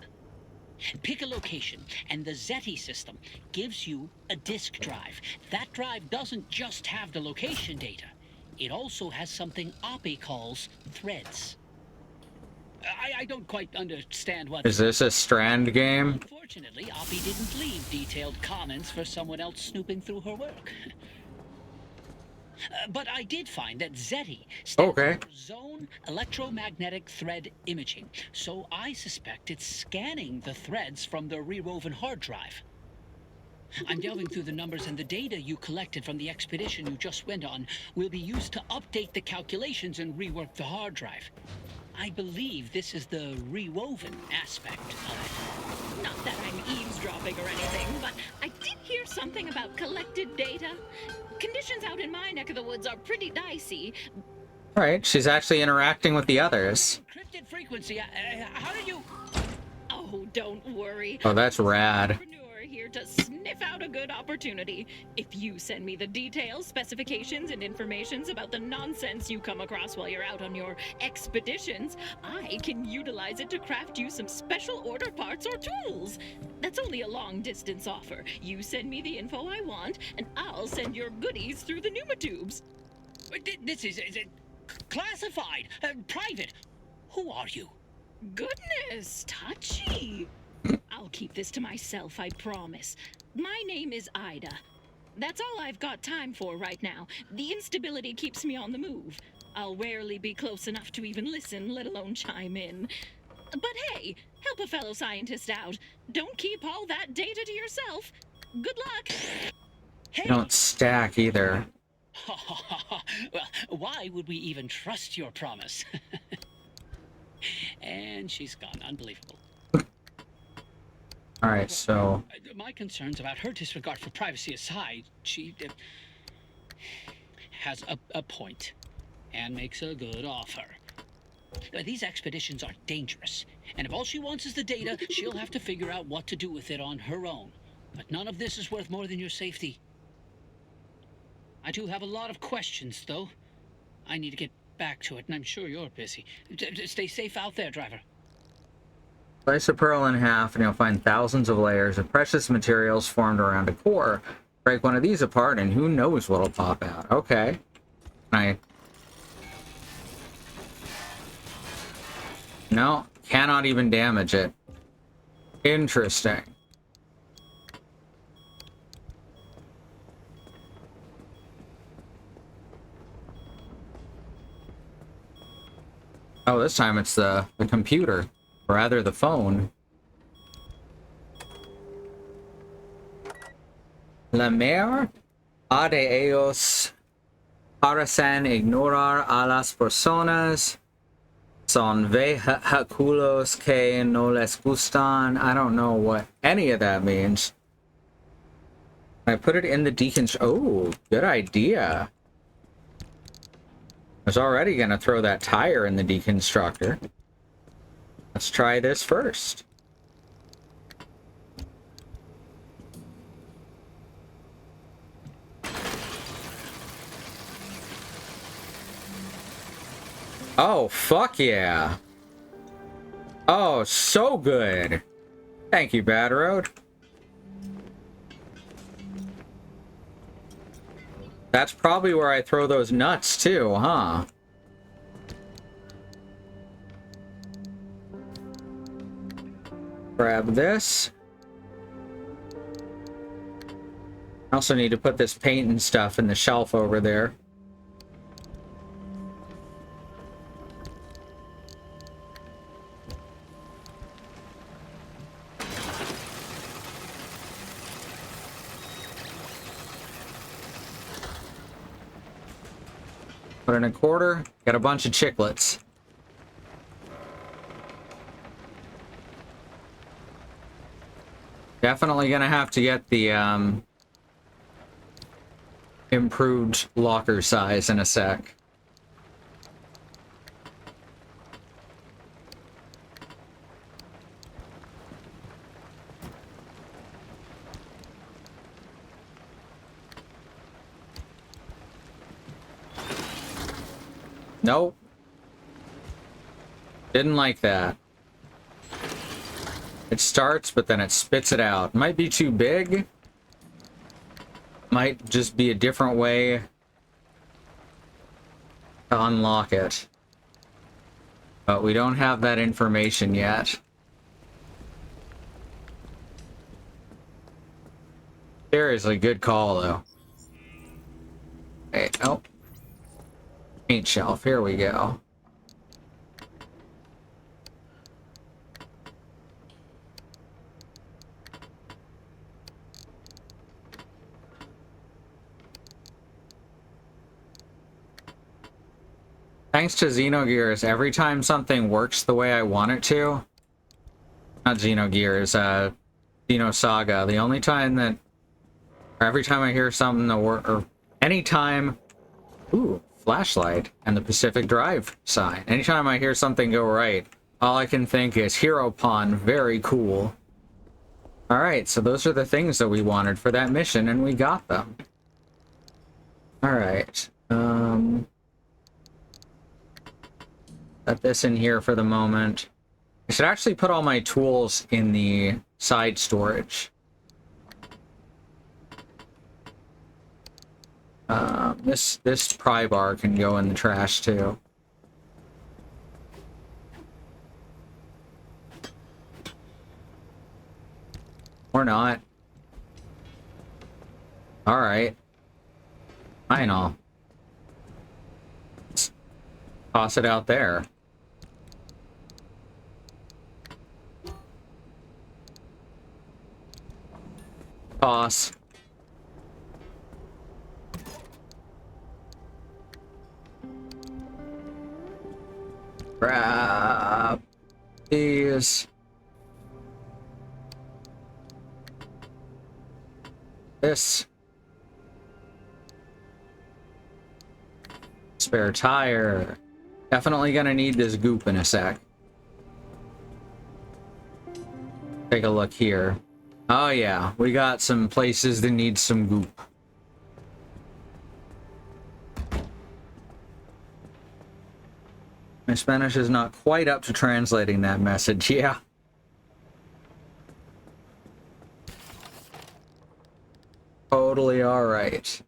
Pick a location, and the ZETI system gives you a disk drive. That drive doesn't just have the location data. It also has something Oppie calls threads. I don't quite understand what... Is this a Strand game? Unfortunately, Oppie didn't leave detailed comments for someone else snooping through her work. But I did find that ZETI stands for Zone Electromagnetic Thread Imaging, so I suspect it's scanning the threads from the rewoven hard drive. I'm delving through the numbers, and the data you collected from the expedition you just went on will be used to update the calculations and rework the hard drive. I believe this is the rewoven aspect of it. Not that I'm eavesdropping or anything, but I did hear something about collected data. Conditions out in my neck of the woods are pretty dicey. Right, she's actually interacting with the others. Encrypted frequency, how did you... Oh, don't worry. Oh, that's rad. Entrepreneur here to sniff out a good opportunity. If you send me the details, specifications, and informations about the nonsense you come across while you're out on your expeditions, I can utilize it to craft you some special order parts or tools. That's only a long-distance offer. You send me the info I want, and I'll send your goodies through the pneumatubes. This is it classified, private. Who are you? Goodness, touchy. I'll keep this to myself, I promise. My name is Ida. That's all I've got time for right now. The instability keeps me on the move. I'll rarely be close enough to even listen, let alone chime in. But hey, help a fellow scientist out. Don't keep all that data to yourself. Good luck. Hey. They don't stack either. Well, why would we even trust your promise? And she's gone. Unbelievable. All right, so My concerns about her disregard for privacy aside, she has a point and makes a good offer. These expeditions are dangerous, and if all she wants is the data, she'll have to figure out what to do with it on her own. But none of this is worth more than your safety. I do have a lot of questions, though. I need to get back to it, and I'm sure you're busy. Stay safe out there, driver. slice a pearl in half and you'll find thousands of layers of precious materials formed around a core. Break one of these apart and who knows what'll pop out. Okay. No, cannot even damage it. Interesting. Oh, this time it's the computer, or rather the phone. La mer ha de ellos parecen ignorar a las personas. Son vehículos que no les gustan. I don't know what any of that means. I put it in the deconstructor. Oh, good idea. I was already going to throw that tire in the deconstructor. Let's try this first. Oh, fuck yeah. Oh, so good. Thank you, Bad Road. That's probably where I throw those nuts too, huh? Grab this. I also need to put this paint and stuff in the shelf over there. Put in a quarter, got a bunch of chiclets. Definitely gonna have to get the improved locker size in a sec. Nope. Didn't like that. It starts, but then it spits it out. Might be too big. Might just be a different way to unlock it. But we don't have that information yet. Seriously, good call, though. Hey, oh. Paint shelf, here we go. Thanks to Xenogears, every time something works the way I want it to... Not Xenogears, Xenosaga. The only time that... Or every time I hear something that work... Or anytime... Ooh, flashlight. And the Pacific Drive sign. Anytime I hear something go right, all I can think is Hero Pond, very cool. Alright, so those are the things that we wanted for that mission, and we got them. Alright, Set this in here for the moment. I should actually put all my tools in the side storage. This pry bar can go in the trash too. Or not. Alright. Fine, I'll toss it out there. Toss. Grab these. This. Spare tire. Definitely gonna need this goop in a sec. Take a look here. Oh yeah, we got some places that need some goop. My Spanish is not quite up to translating that message, yeah. Totally alright.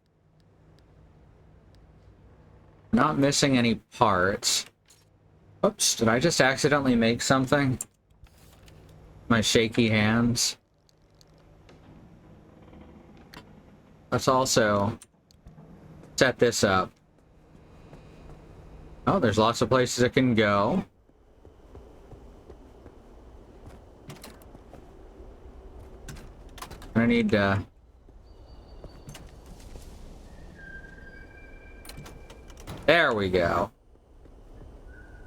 Not missing any parts. Oops, did I just accidentally make something? My shaky hands. Let's also set this up. Oh, there's lots of places it can go. I need to... There we go.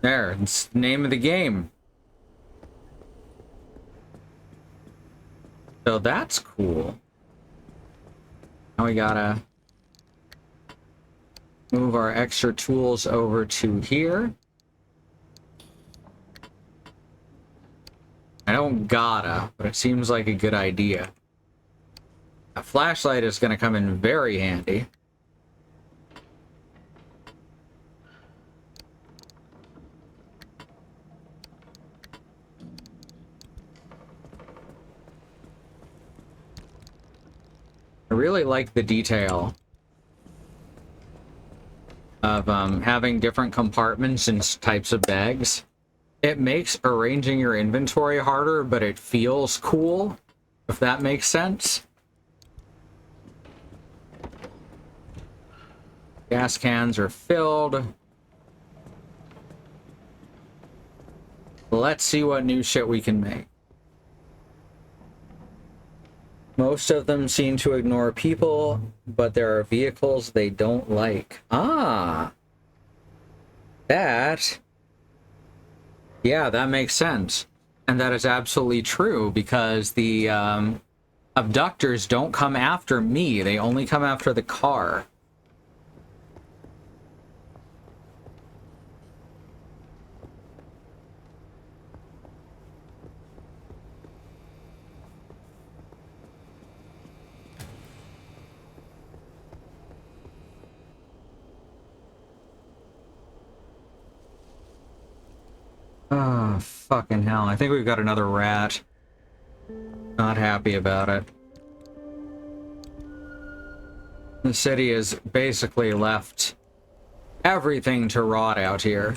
There, it's the name of the game. So that's cool. Now we gotta move our extra tools over to here. I don't gotta, but it seems like a good idea. A flashlight is gonna come in very handy. I really like the detail of having different compartments and types of bags. It makes arranging your inventory harder, but it feels cool, if that makes sense. Gas cans are filled. Let's see what new shit we can make. Most of them seem to ignore people, but there are vehicles they don't like. Ah! That... Yeah, that makes sense. And that is absolutely true, because the abductors don't come after me. They only come after the car. Oh, fucking hell. I think we've got another rat. Not happy about it. The city has basically left everything to rot out here.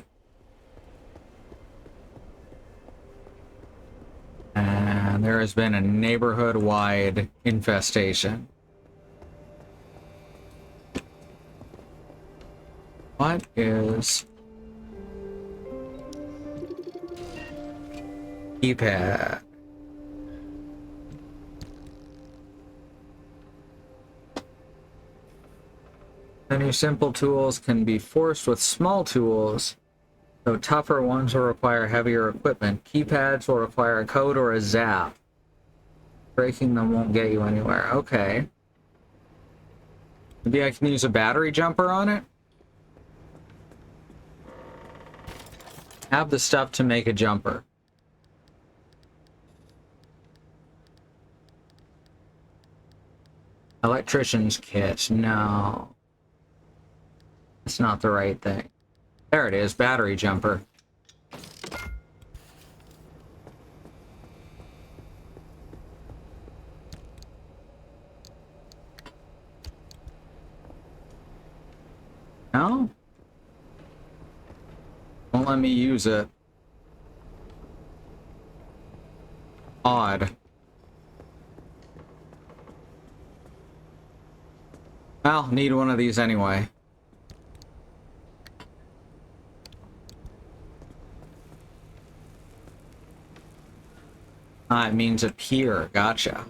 And there has been a neighborhood-wide infestation. What is... keypad? Many simple tools can be forced with small tools, though tougher ones will require heavier equipment. Keypads will require a code or a zap. Breaking them won't get you anywhere. Okay. Maybe I can use a battery jumper on it? Have the stuff to make a jumper. Electrician's kit. No. That's not the right thing. There it is, battery jumper. No? Won't let me use it. Odd. Well, need one of these anyway. Ah, it means appear. Gotcha.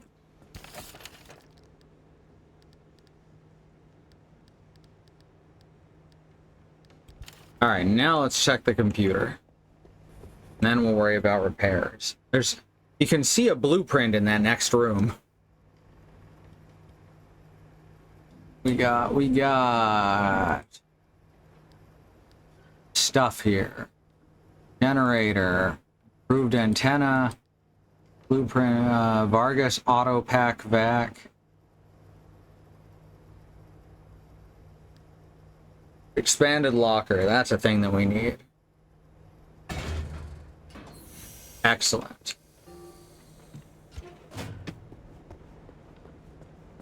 Alright, now let's check the computer. Then we'll worry about repairs. You can see a blueprint in that next room. We got stuff here. Generator, improved antenna, blueprint, Vargas auto pack vac. Expanded locker, that's a thing that we need. Excellent.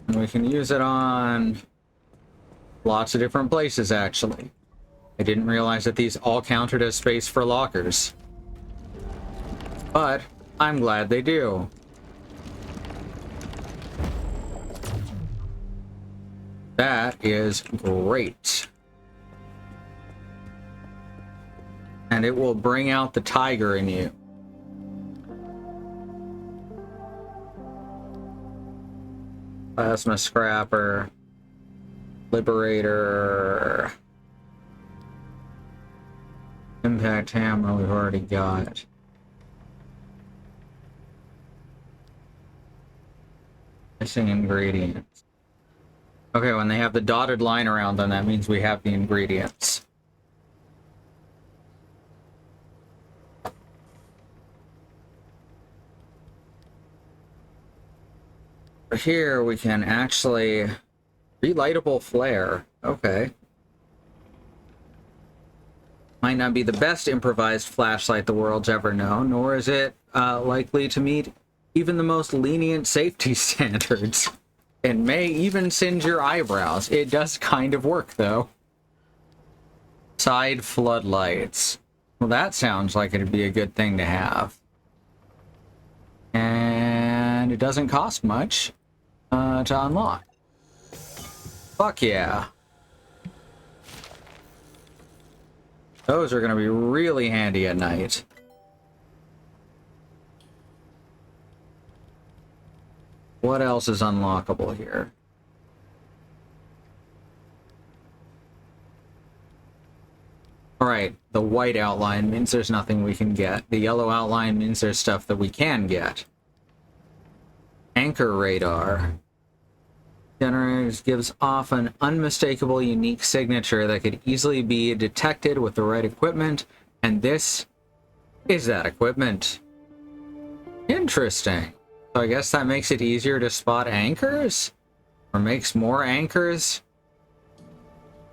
And we can use it on lots of different places, actually. I didn't realize that these all counted as space for lockers. But I'm glad they do. That is great. And it will bring out the tiger in you. Plasma scrapper. Liberator. Impact hammer we've already got. Missing ingredients. Okay, when they have the dotted line around them, that means we have the ingredients. Here we can actually relightable flare. Okay. Might not be the best improvised flashlight the world's ever known, nor is it likely to meet even the most lenient safety standards. It may even singe your eyebrows. It does kind of work, though. Side floodlights. Well, that sounds like it'd be a good thing to have. And it doesn't cost much to unlock. Fuck yeah. Those are going to be really handy at night. What else is unlockable here? Alright, the white outline means there's nothing we can get. The yellow outline means there's stuff that we can get. Anchor radar. Generators gives off an unmistakable unique signature that could easily be detected with the right equipment, and this is that equipment. Interesting. So I guess that makes it easier to spot anchors? Or makes more anchors?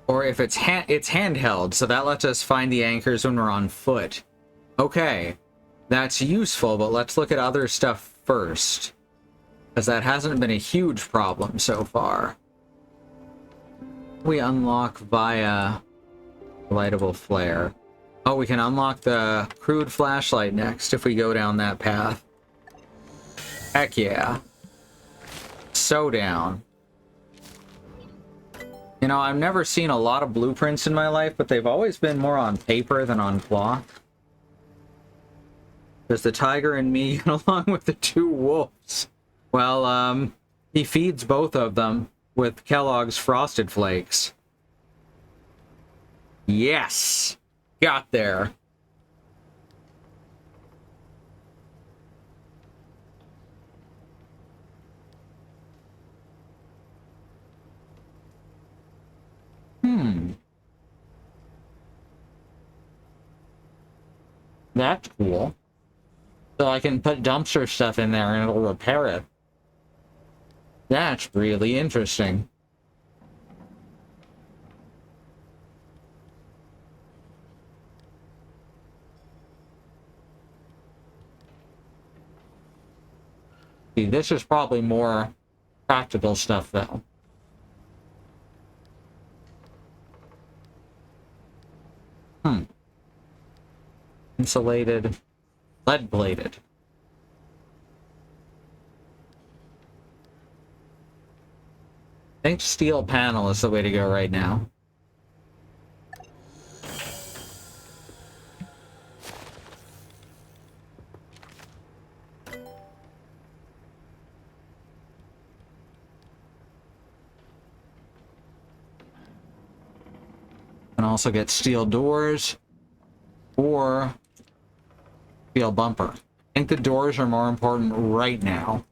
Or if it's handheld, so that lets us find the anchors when we're on foot. Okay, that's useful, but let's look at other stuff first, because that hasn't been a huge problem so far. We unlock via lightable flare. Oh, we can unlock the crude flashlight next if we go down that path. Heck yeah. So down. You know, I've never seen a lot of blueprints in my life, but they've always been more on paper than on cloth. Does the tiger and me get along with the two wolves? Well, he feeds both of them with Kellogg's Frosted Flakes. Yes! Got there. That's cool. So I can put dumpster stuff in there and it'll repair it. That's really interesting. See, this is probably more practical stuff, though. Insulated, lead-plated. I think steel panel is the way to go right now. Can also get steel doors or steel bumper. I think the doors are more important right now.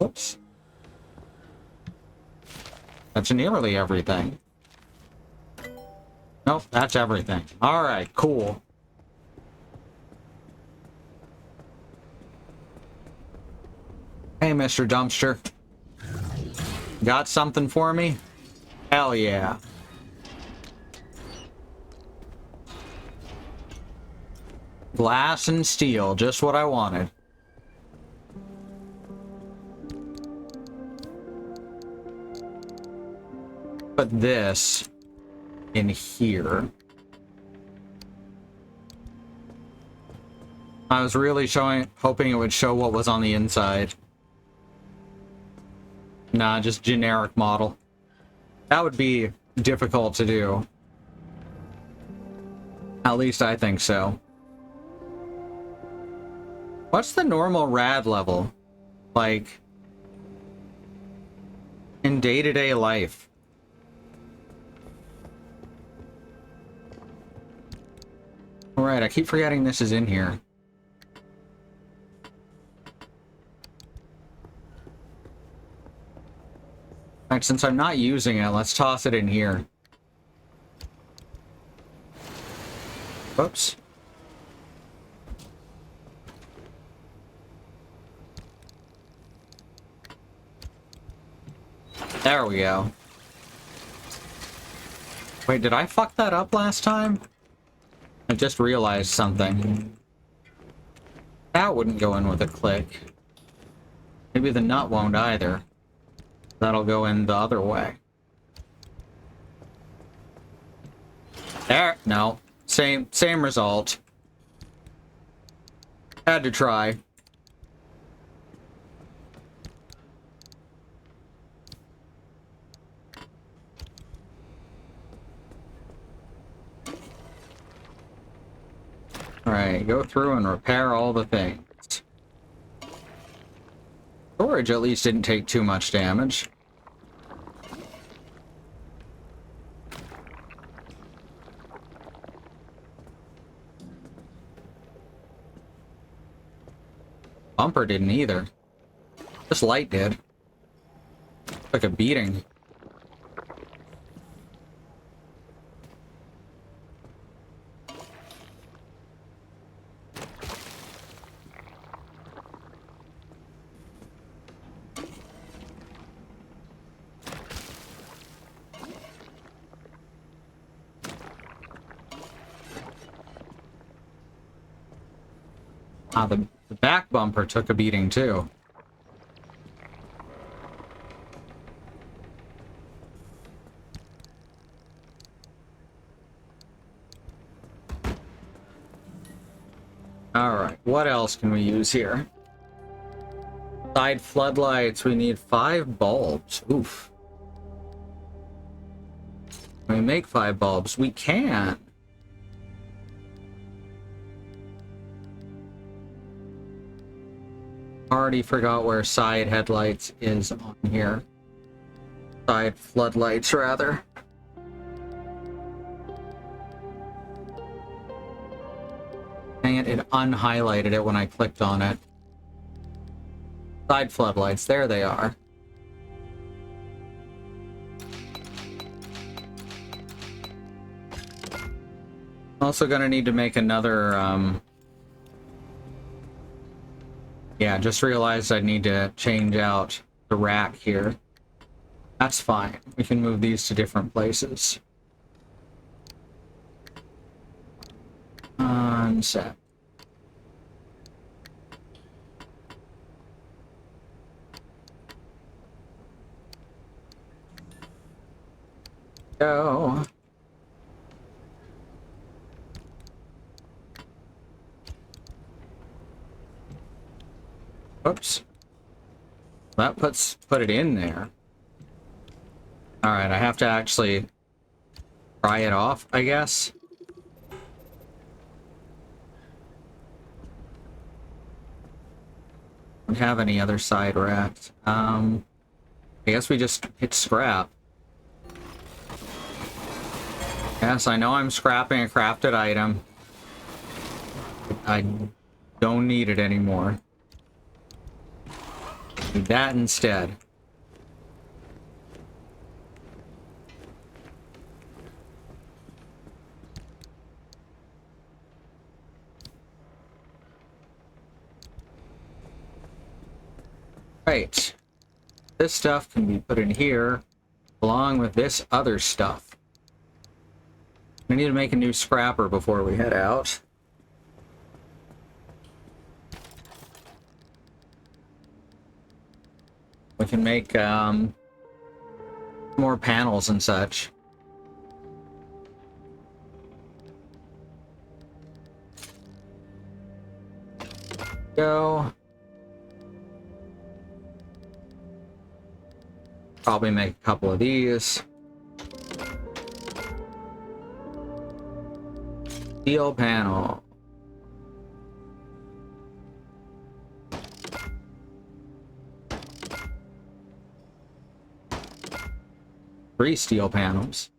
Oops. That's nearly everything. Nope, that's everything. Alright, cool. Hey, Mr. Dumpster. Got something for me? Hell yeah. Glass and steel, just what I wanted. Put this in here. I was really hoping it would show what was on the inside. Nah, just generic model. That would be difficult to do. At least I think so. What's the normal rad level? Like, in day-to-day life? Alright, I keep forgetting this is in here. Alright, since I'm not using it, let's toss it in here. Oops. There we go. Wait, did I fuck that up last time? I just realized something. That wouldn't go in with a click. Maybe the nut won't either. That'll go in the other way. There, no. Same result. Had to try. Alright, go through and repair all the things. Storage at least didn't take too much damage. Bumper didn't either. This light did. Like a beating. The back bumper took a beating too. Alright, what else can we use here? Side floodlights, we need 5 bulbs. Oof. Can we make 5 bulbs? We can. Already forgot where side headlights is on here. Side floodlights, rather. Dang it, it unhighlighted it when I clicked on it. Side floodlights, there they are. Also gonna need to make another, yeah, just realized I need to change out the rack here. That's fine. We can move these to different places. Unset. Go. Oops. That put it in there. Alright, I have to actually pry it off, I guess. Don't have any other side racks. I guess we just hit scrap. Yes, I know I'm scrapping a crafted item. I don't need it anymore. Do that instead. Right. This stuff can be put in here along with this other stuff. We need to make a new scrapper before we head out. We can make more panels and such. Go. Probably make a couple of these. Steel panel. Three steel panels.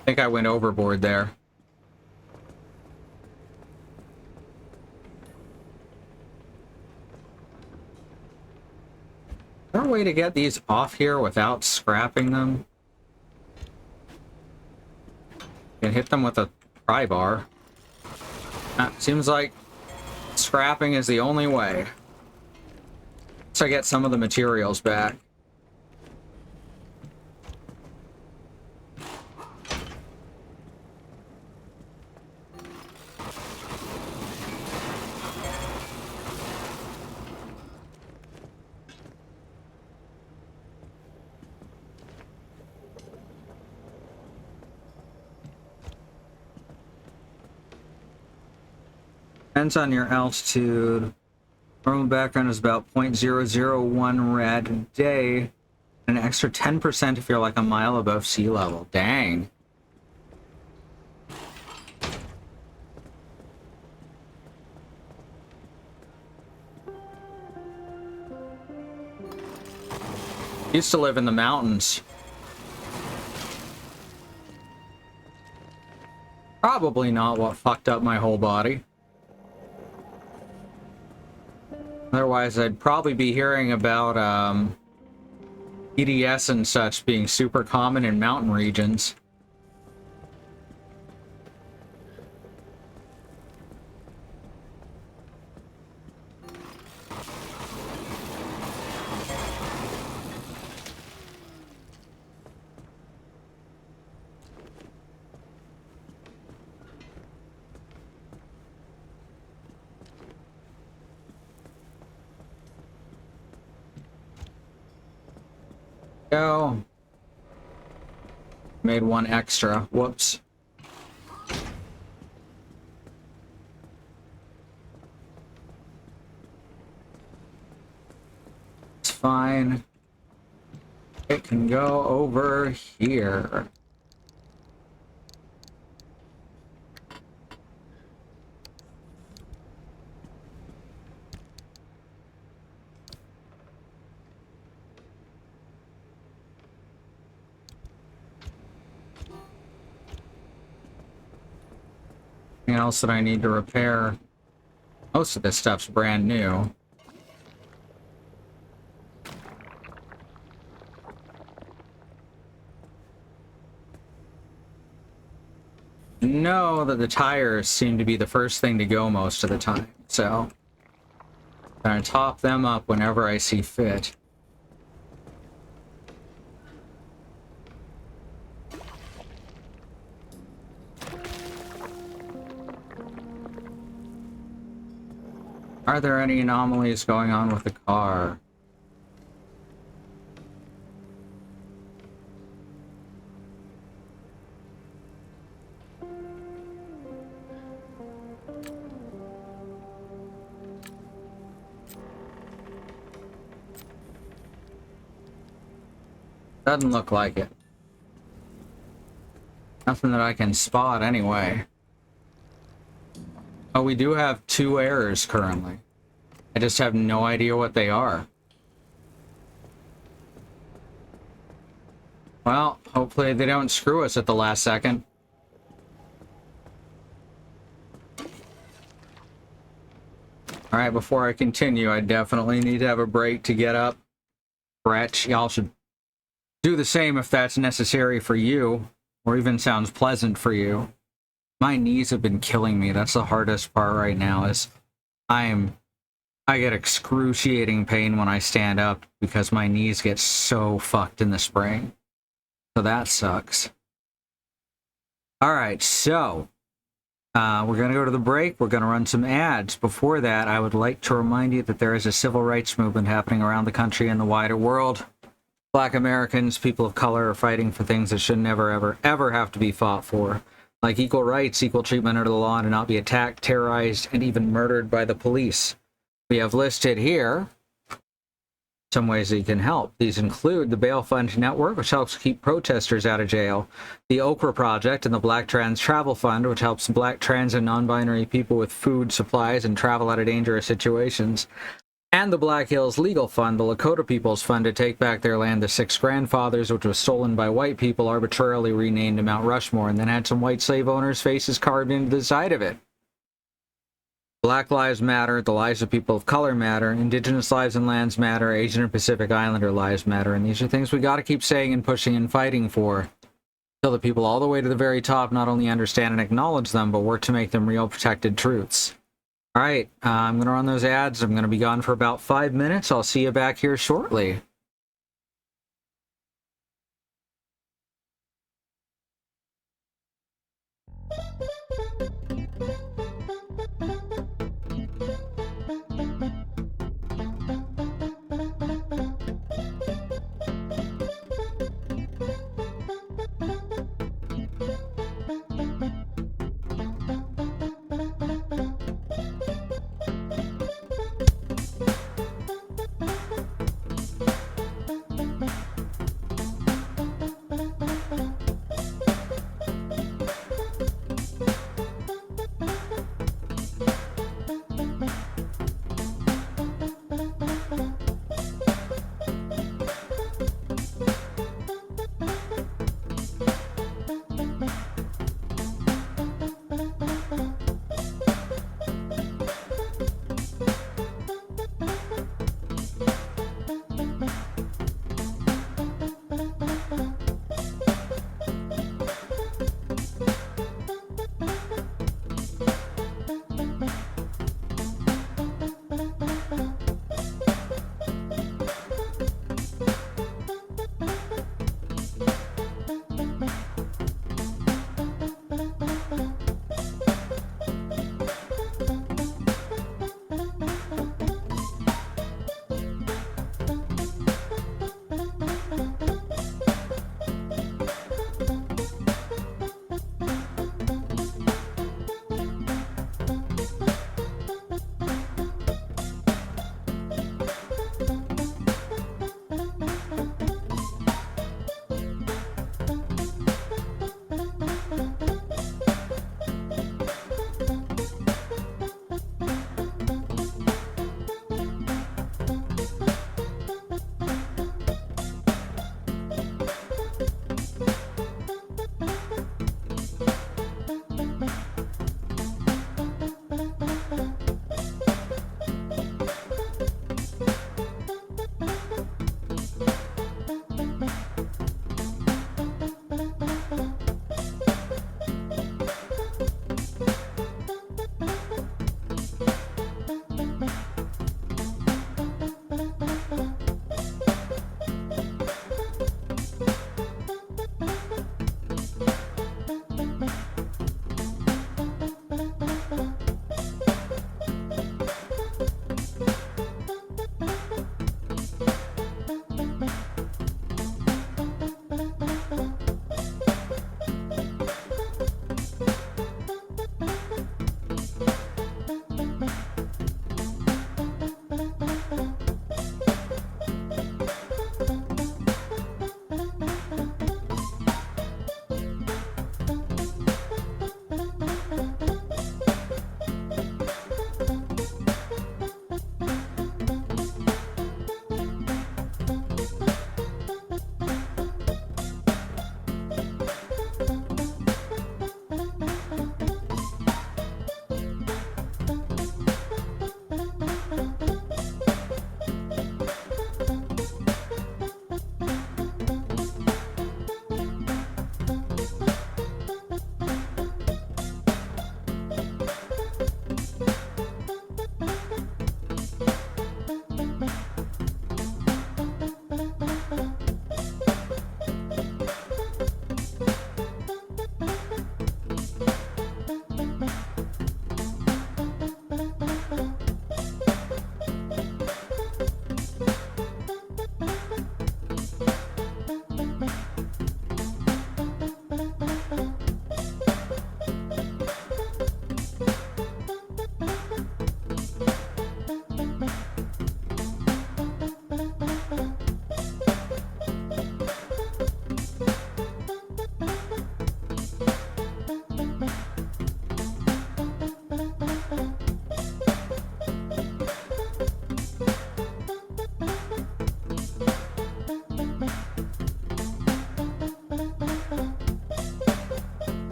I think I went overboard there. Is there a way to get these off here without scrapping them? You can hit them with a pry bar. Seems like scrapping is the only way. So I get some of the materials back. Depends on your altitude. Normal background is about 0.001 rad a day. An extra 10% if you're like a mile above sea level. Dang. Used to live in the mountains. Probably not what fucked up my whole body. Otherwise, I'd probably be hearing about EDS and such being super common in mountain regions. Go. Made one extra. Whoops. It's fine. It can go over here. Anything else that I need to repair? Most of this stuff's brand new. Know that the tires seem to be the first thing to go most of the time, so I'm gonna top them up whenever I see fit. Are there any anomalies going on with the car? Doesn't look like it. Nothing that I can spot anyway. Oh, we do have 2 errors currently. I just have no idea what they are. Well, hopefully they don't screw us at the last second. Alright, before I continue, I definitely need to have a break to get up. Stretch. Y'all should do the same if that's necessary for you, or even sounds pleasant for you. My knees have been killing me. That's the hardest part right now, is I get excruciating pain when I stand up because my knees get so fucked in the spring. So that sucks. Alright, so we're going to go to the break. We're going to run some ads. Before that, I would like to remind you that there is a civil rights movement happening around the country and the wider world. Black Americans, people of color, are fighting for things that should never, ever, ever have to be fought for. Like equal rights, equal treatment under the law, and to not be attacked, terrorized, and even murdered by the police. We have listed here some ways that you can help. These include the Bail Fund Network, which helps keep protesters out of jail, the Okra Project, and the Black Trans Travel Fund, which helps black, trans, and non-binary people with food, supplies, and travel out of dangerous situations, and the Black Hills Legal Fund, the Lakota People's Fund to take back their land, the Six Grandfathers, which was stolen by white people, arbitrarily renamed to Mount Rushmore, and then had some white slave owners' faces carved into the side of it. Black Lives Matter, the lives of people of color matter, Indigenous lives and lands matter, Asian and Pacific Islander lives matter, and these are things we gotta keep saying and pushing and fighting for, till the people all the way to the very top not only understand and acknowledge them, but work to make them real protected truths. Alright, I'm going to run those ads. I'm going to be gone for about 5 minutes. I'll see you back here shortly.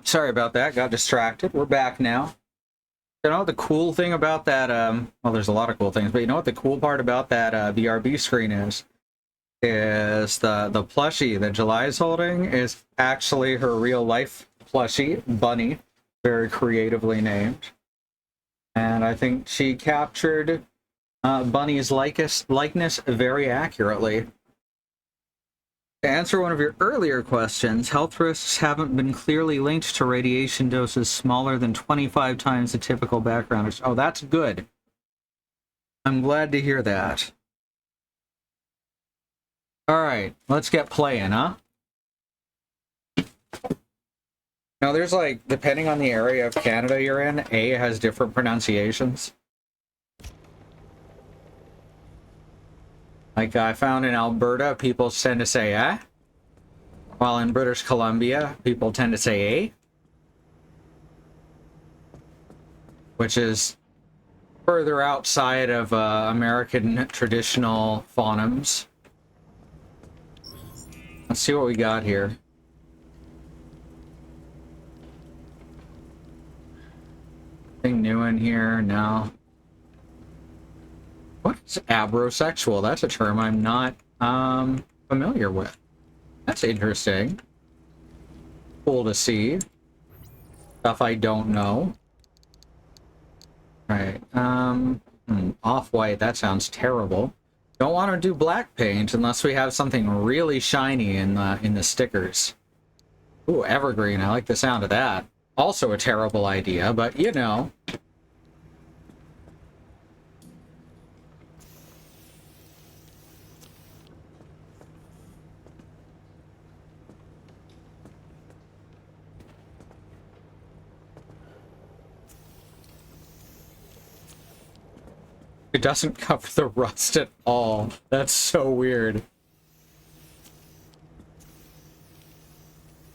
Sorry about that. Got distracted. We're back now. You know what the cool thing about that? Well, there's a lot of cool things, but you know what the cool part about that BRB screen is? Is the plushie that July is holding is actually her real life plushie, Bunny, very creatively named. And I think she captured Bunny's likeness very accurately. To answer one of your earlier questions, health risks haven't been clearly linked to radiation doses smaller than 25 times the typical background. Oh, that's good. I'm glad to hear that. All right, let's get playing, huh? Now, there's like, depending on the area of Canada you're in, A has different pronunciations. Like I found in Alberta, people tend to say eh, while in British Columbia, people tend to say a, which is further outside of American traditional phonemes. Let's see what we got here. Anything new in here? No. What is abrosexual? That's a term I'm not familiar with. That's interesting. Cool to see. Stuff I don't know. Right. Off-white, that sounds terrible. Don't want to do black paint unless we have something really shiny in the stickers. Ooh, evergreen. I like the sound of that. Also a terrible idea, but you know. It doesn't cover the rust at all. That's so weird.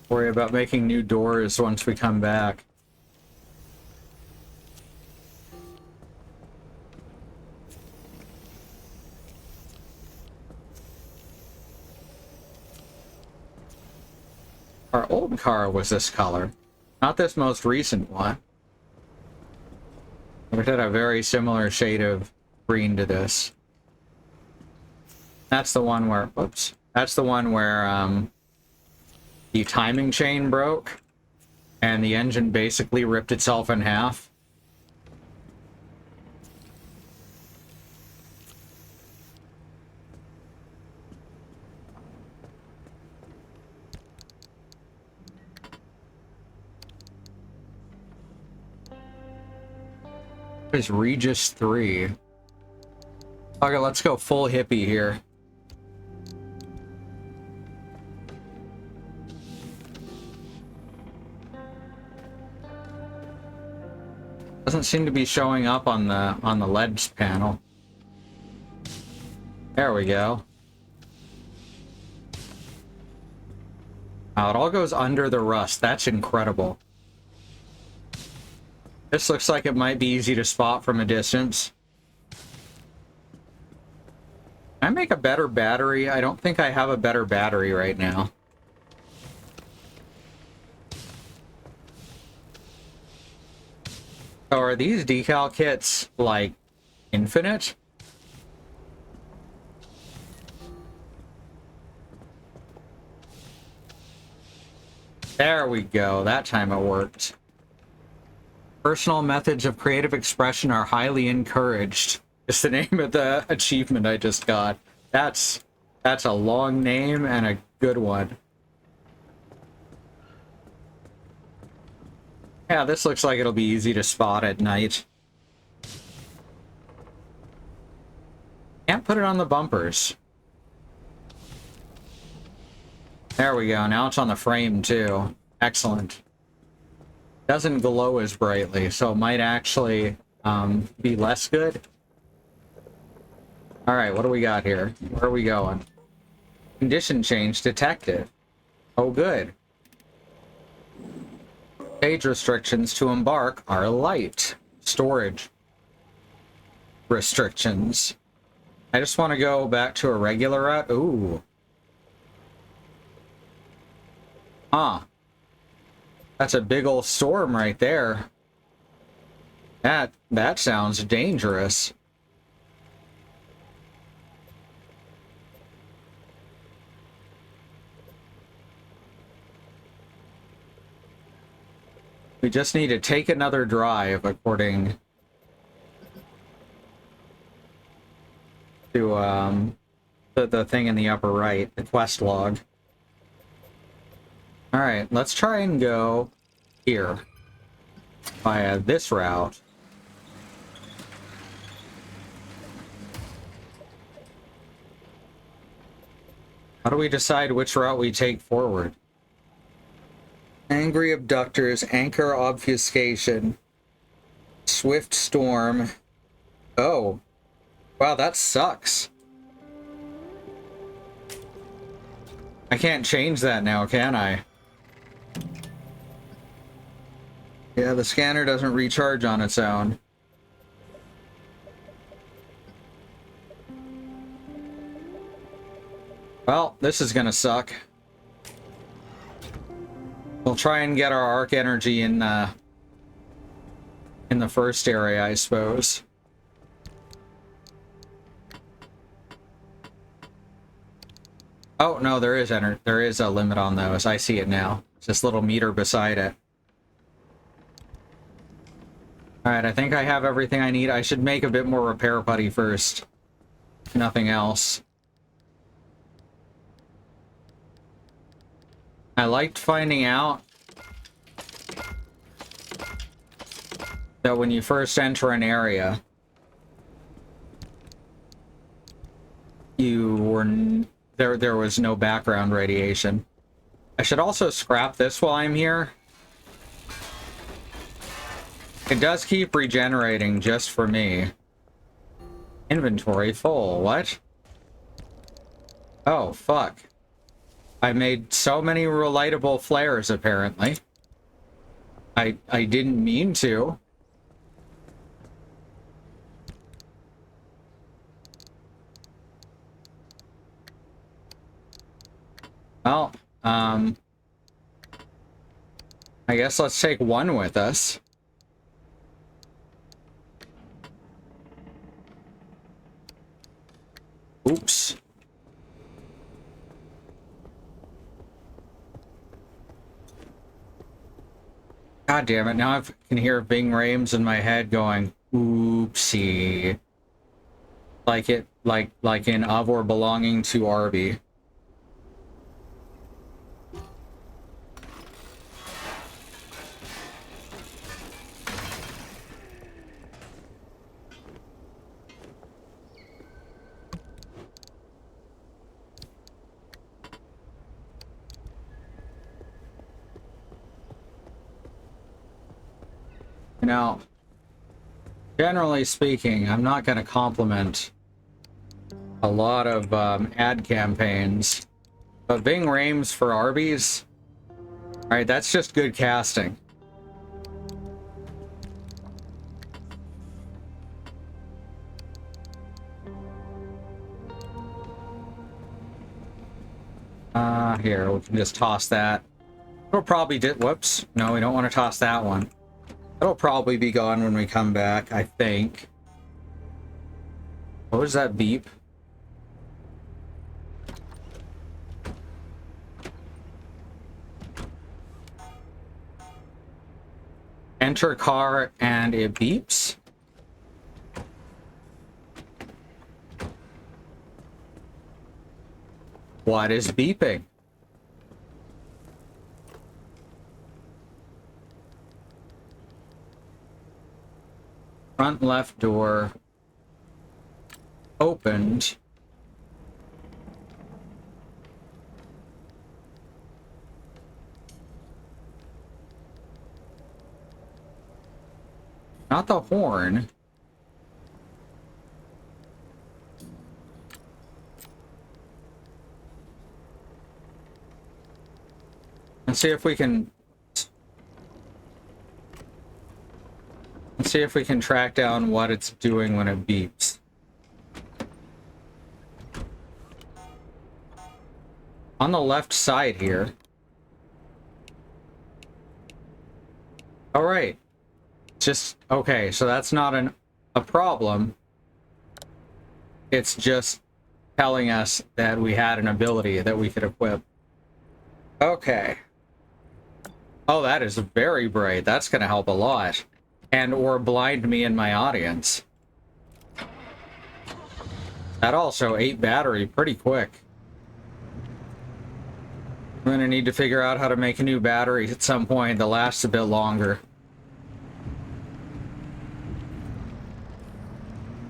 Worry about making new doors once we come back. Our old car was this color, not this most recent one. We did a very similar shade of green to this. That's the one where, whoops. That's the one where the timing chain broke and the engine basically ripped itself in half. What is Regis 3? Okay, let's go full hippie here. Doesn't seem to be showing up on the LEDs panel. There we go. Wow, it all goes under the rust. That's incredible. This looks like it might be easy to spot from a distance. Can I make a better battery? I don't think I have a better battery right now. So are these decal kits, like, infinite? There we go. That time it worked. Personal methods of creative expression are highly encouraged. It's the name of the achievement I just got. That's a long name and a good one. Yeah, this looks like it'll be easy to spot at night. Can't put it on the bumpers. There we go. Now it's on the frame too. Excellent. Doesn't glow as brightly, so it might actually be less good. All right, what do we got here? Where are we going? Condition change detected. Oh, good. Stage restrictions to embark are light. Storage restrictions. I just want to go back to a regular route. Ooh. Huh. That's a big old storm right there. That sounds dangerous. We just need to take another drive according to the thing in the upper right, the quest log. All right, let's try and go here via this route. How do we decide which route we take forward? Angry abductors, anchor obfuscation, swift storm. Oh, wow, that sucks. I can't change that now, can I? Yeah, the scanner doesn't recharge on its own. Well, this is gonna suck. We'll try and get our arc energy in the first area, I suppose. Oh, no, there is a limit on those. I see it now. It's this little meter beside it. Alright, I think I have everything I need. I should make a bit more repair putty first. Nothing else. I liked finding out that when you first enter an area, there was no background radiation. I should also scrap this while I'm here. It does keep regenerating just for me. Inventory full. What? Oh, fuck. I made so many relightable flares, apparently. I didn't mean to. Well, I guess let's take one with us. Oops. God damn it, now I can hear Bing Rames in my head going, oopsie. Like in Of or Belonging to Arby. Now, generally speaking, I'm not going to compliment a lot of ad campaigns, but Bing Rames for Arby's, alright, that's just good casting. Here, we can just toss that. It'll probably whoops, no, we don't want to toss that one. It'll probably be gone when we come back, I think. What was that beep? Enter car and it beeps. What is beeping? Front left door opened. Not the horn. Let's see if we can... Let's see if we can track down what it's doing when it beeps. On the left side here. All right. Just okay. So that's not a problem. It's just telling us that we had an ability that we could equip. Okay. Oh, that is very bright. That's going to help a lot. And or blind me and my audience. That also ate battery pretty quick. I'm going to need to figure out how to make a new battery at some point that lasts a bit longer.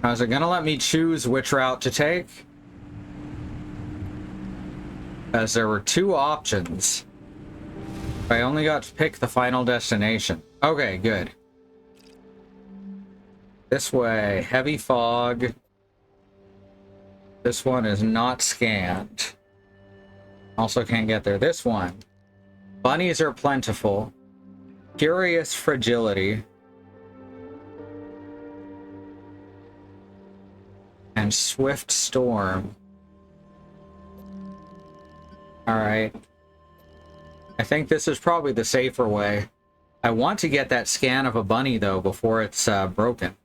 Now, is it going to let me choose which route to take? As there were two options. I only got to pick the final destination. Okay, good. This way, heavy fog. This one is not scanned. Also can't get there. This one. Bunnies are plentiful. Curious fragility. And swift storm. Alright. I think this is probably the safer way. I want to get that scan of a bunny, though, before it's broken.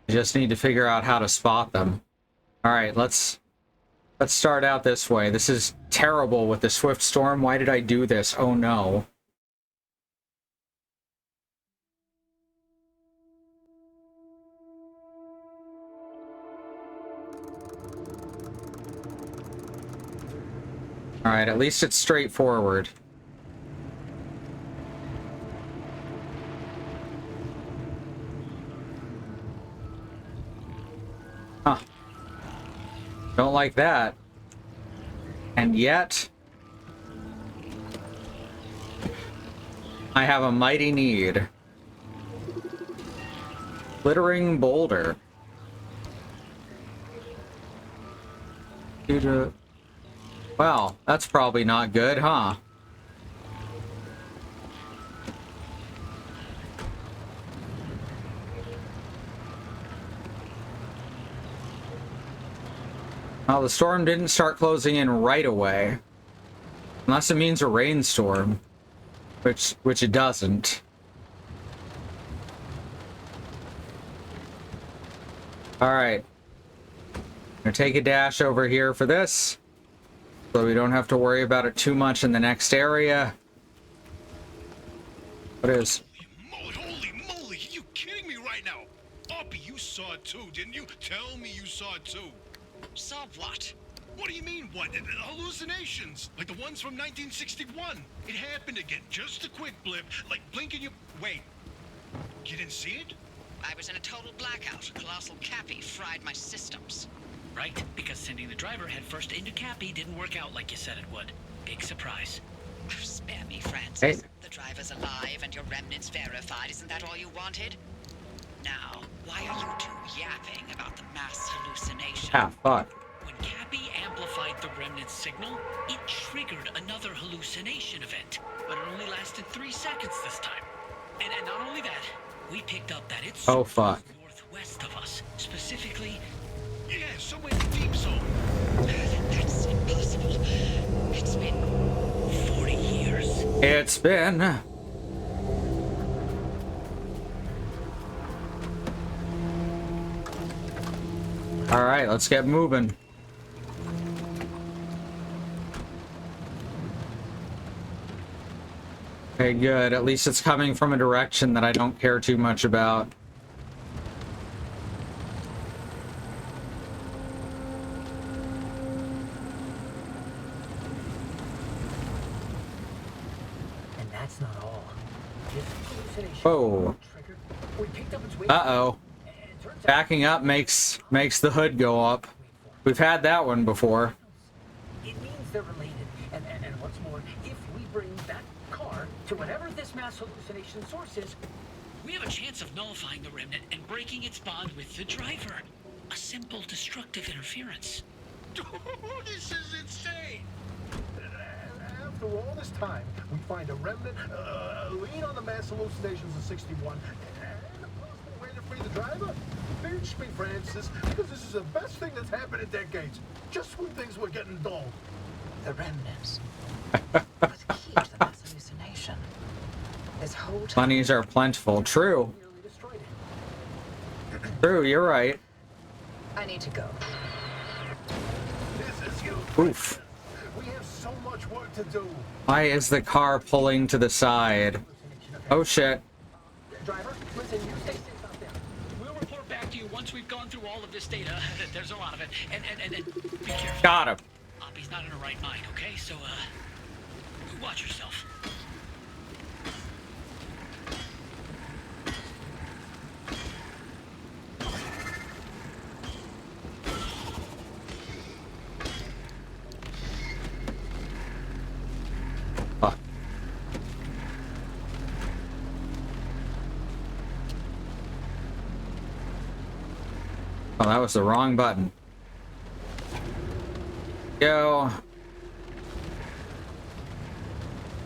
I just need to figure out how to spot them. Alright, let's start out this way. This is terrible with the swift storm. Why did I do this? Oh no. Alright, at least it's straightforward. Huh. Don't like that. And yet, I have a mighty need. Glittering boulder. Well, that's probably not good, huh? Well, the storm didn't start closing in right away. Unless it means a rainstorm. Which it doesn't. Alright. Gonna take a dash over here for this. So we don't have to worry about it too much in the next area. What is? Holy moly, are you kidding me right now? Oppie, you saw it too, didn't you? Tell me you saw it too. Saw what? What do you mean, what? Hallucinations, like the ones from 1961. It happened again, just a quick blip, like blinking your... Wait, you didn't see it? I was in a total blackout. Colossal Cappy fried my systems. Right, because sending the driver headfirst into Cappy didn't work out like you said it would. Big surprise. Spare me, Francis. Hey. The driver's alive and your remnants verified. Isn't that all you wanted? Now, why are you two yapping about the mass hallucination? Ah, fuck. When Cappy amplified the remnant's signal, it triggered another hallucination event. But it only lasted 3 seconds this time. And not only that, we picked up that it's Oh, fuck. northwest of us. Specifically, Yeah, somewhere in the deep zone. That's impossible. It's been 40 years. It's been... Alright, let's get moving. Okay, good. At least it's coming from a direction that I don't care too much about. And that's not all. This hallucination Whoa. triggered. We picked up its weight. Uh-oh. And it turns out Backing up makes the hood go up. We've had that one before. it means they're related. And what's more, if we bring that car to whatever this mass hallucination source is, We have a chance of nullifying the remnant and breaking its bond with the driver. A simple destructive interference. This is insane. After all this time, we find a remnant, lean on the mass hallucinations of 61, and a possible way to free the driver? Pinch me, Francis, because this is the best thing that's happened in decades. Just when things were getting dull. the remnants. What's key to the mass hallucination? This whole time. Bunnies are plentiful. True. Nearly destroyed it. True, you're right. I need to go. This is huge. Oof. We have so much work to do. Why is the car pulling to the side? Oh shit. Driver, listen, you stay safe out there. We'll report back to you once we've gone through all of this data. There's a lot of it. And be careful. Got him. Oppie's not in her right mind, okay? So, watch yourself. Fuck. Oh, that was the wrong button. Go.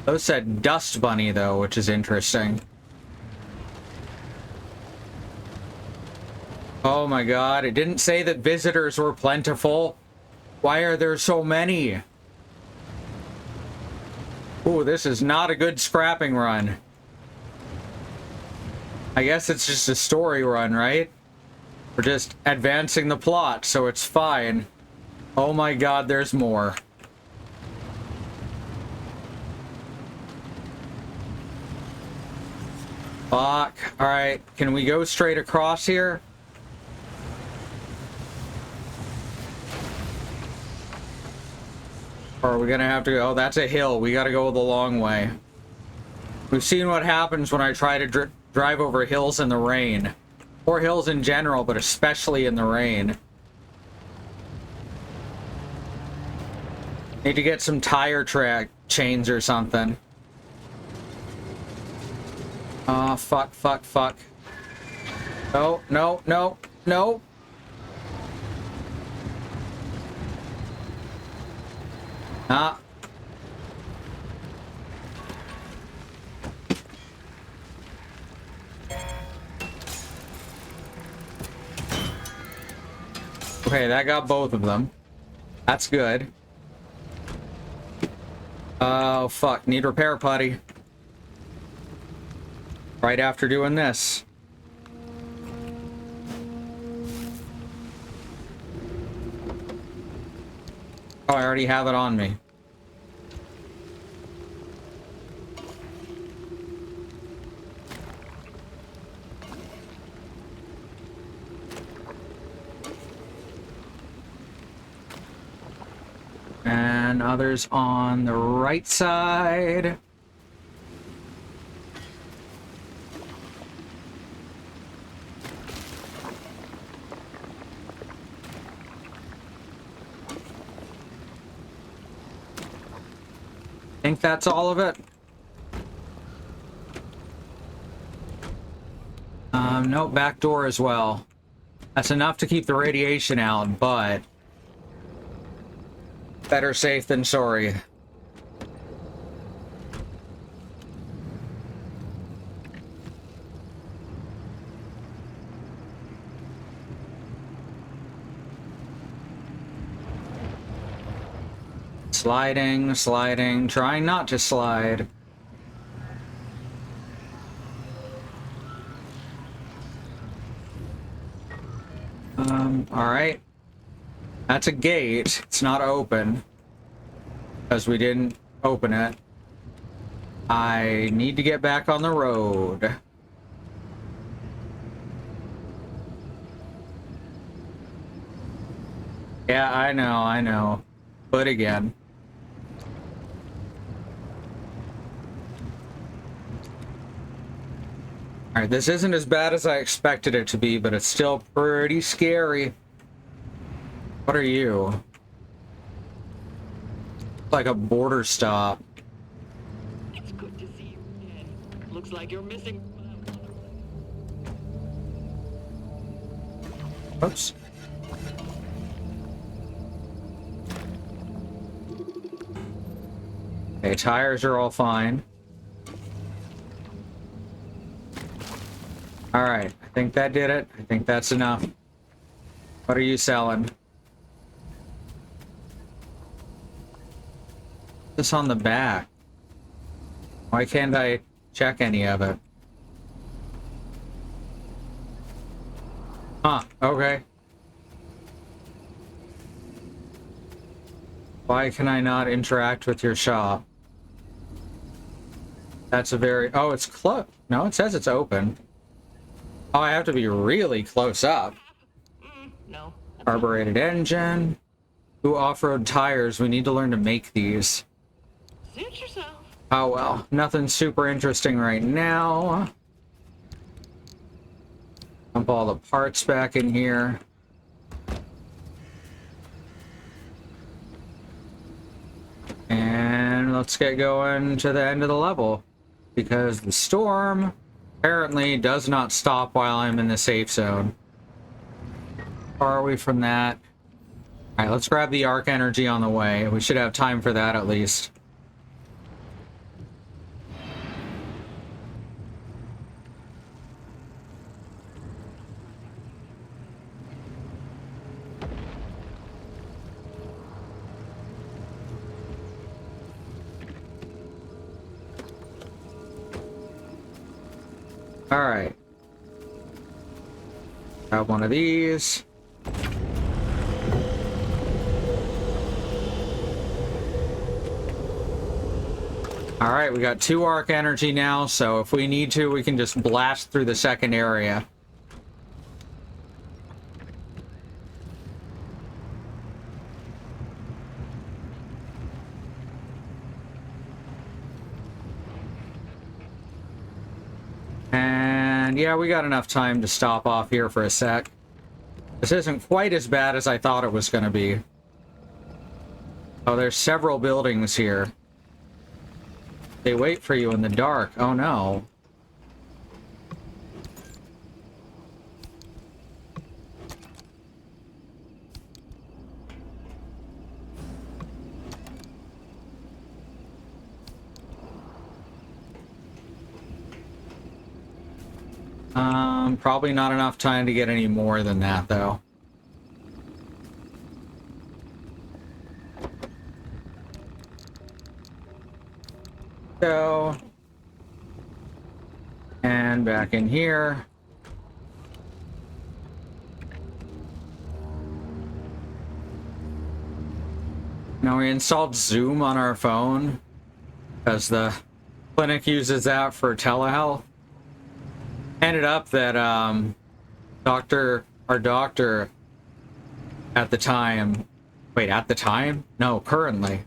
Those said Dust Bunny, though, which is interesting. Oh my god, it didn't say that visitors were plentiful. Why are there so many? Ooh, this is not a good scrapping run. I guess it's just a story run, right? We're just advancing the plot, so it's fine. Oh my god, there's more. Fuck. Alright, can we go straight across here? Or are we gonna have to go? Oh, that's a hill. We gotta go the long way. We've seen what happens when I try to drive over hills in the rain. Or hills in general, but especially in the rain. Need to get some tire track chains or something. Oh, fuck, fuck, fuck. No, no, no, no. Ah. Okay, that got both of them. That's good. Oh, fuck. Need repair putty. Right after doing this. Oh, I already have it on me. And others on the right side. Think that's all of it? Nope, back door as well. That's enough to keep the radiation out, but better safe than sorry. Sliding, sliding, trying not to slide. Alright. That's a gate. It's not open. Because we didn't open it. I need to get back on the road. Yeah, I know. But again. Alright, this isn't as bad as I expected it to be, but it's still pretty scary. What are you? Like a border stop. It's good to see you again. Looks like you're missing. Oops. Okay, tires are all fine. Alright, I think that did it. I think that's enough. What are you selling? This on the back. Why can't I check any of it. Huh, okay. Why can I not interact with your shop? That's a very... Oh, it's close. No, it says it's open. Oh, I have to be really close up. No. Carbureted engine. Ooh, off-road tires. We need to learn to make these. Suit yourself. Oh, well. Nothing super interesting right now. Dump all the parts back in here. And let's get going to the end of the level. Because the storm apparently does not stop while I'm in the safe zone. Far are we from that? Alright, let's grab the arc energy on the way. We should have time for that at least. Alright. Grab one of these. Alright, we got 2 arc energy now, so if we need to, we can just blast through the second area. And yeah, we got enough time to stop off here for a sec. This isn't quite as bad as I thought it was going to be. Oh, there's several buildings here. They wait for you in the dark. Oh no. Probably not enough time to get any more than that, though. So, and back in here. Now we installed Zoom on our phone because the clinic uses that for telehealth. Ended up that our doctor at the time, currently,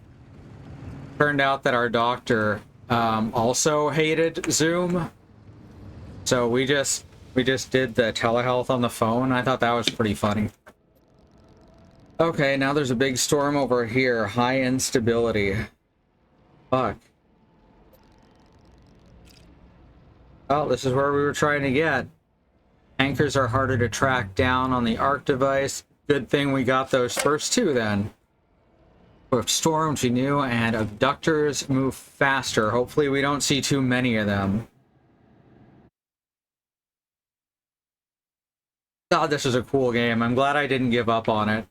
turned out that our doctor also hated Zoom, so we just did the telehealth on the phone. I thought that was pretty funny. Okay, now there's a big storm over here. High instability. Fuck. Oh, this is where we were trying to get. Anchors are harder to track down on the ARC device. Good thing we got those first 2 then. With storms, we knew, and abductors move faster. Hopefully we don't see too many of them. God, this is a cool game. I'm glad I didn't give up on it.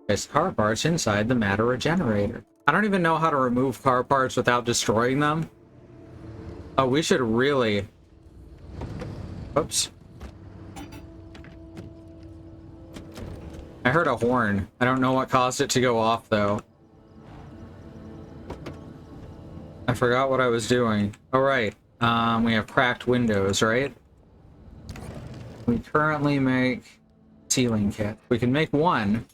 There's car parts inside the matter regenerator. I don't even know how to remove car parts without destroying them. Oh, we should really... Oops. I heard a horn. I don't know what caused it to go off, though. I forgot what I was doing. Oh, right. We have cracked windows, right? We currently make ceiling kit. We can make 1.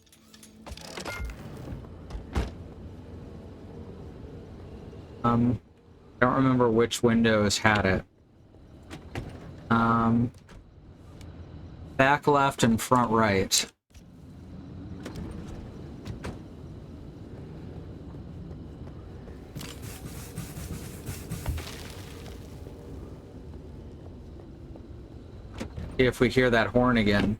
I don't remember which windows had it. Back left and front right. See if we hear that horn again.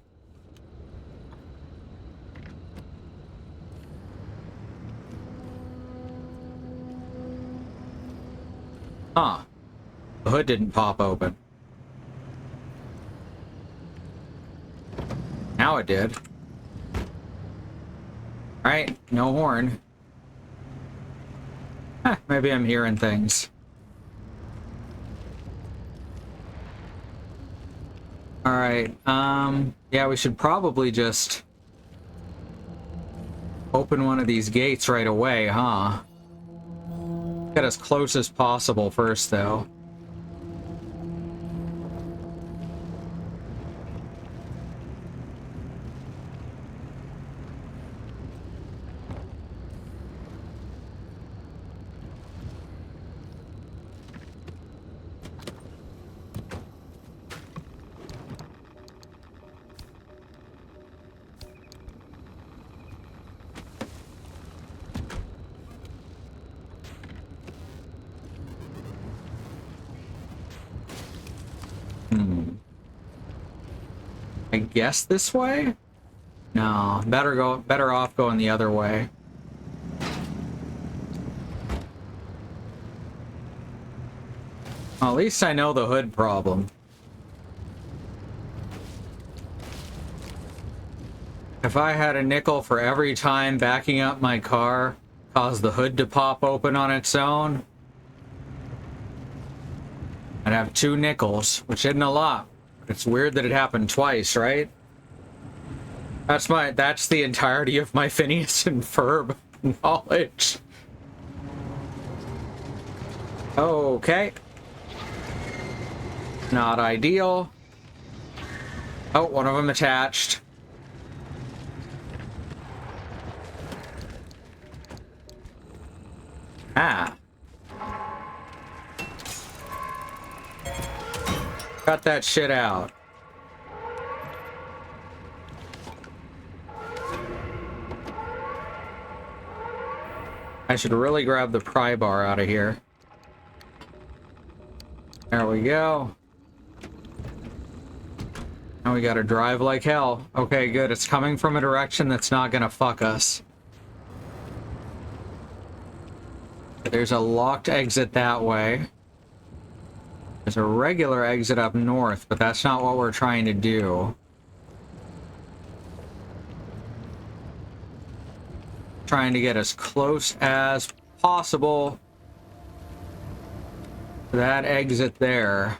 Huh. The hood didn't pop open. now it did. Alright, no horn. Huh, maybe I'm hearing things. Alright, yeah, we should probably just open one of these gates right away, huh? Get as close as possible first, though. I guess this way? No, better off going the other way. Well, at least I know the hood problem. If I had a nickel for every time backing up my car caused the hood to pop open on its own, I'd have 2 nickels, which isn't a lot. It's weird that it happened twice, right? That's the entirety of my Phineas and Ferb knowledge. Okay. Not ideal. Oh, one of them attached. Ah. Cut that shit out. I should really grab the pry bar out of here. There we go. Now we gotta drive like hell. Okay, good. It's coming from a direction that's not gonna fuck us. There's a locked exit that way. There's a regular exit up north, but that's not what we're trying to do. Trying to get as close as possible to that exit there.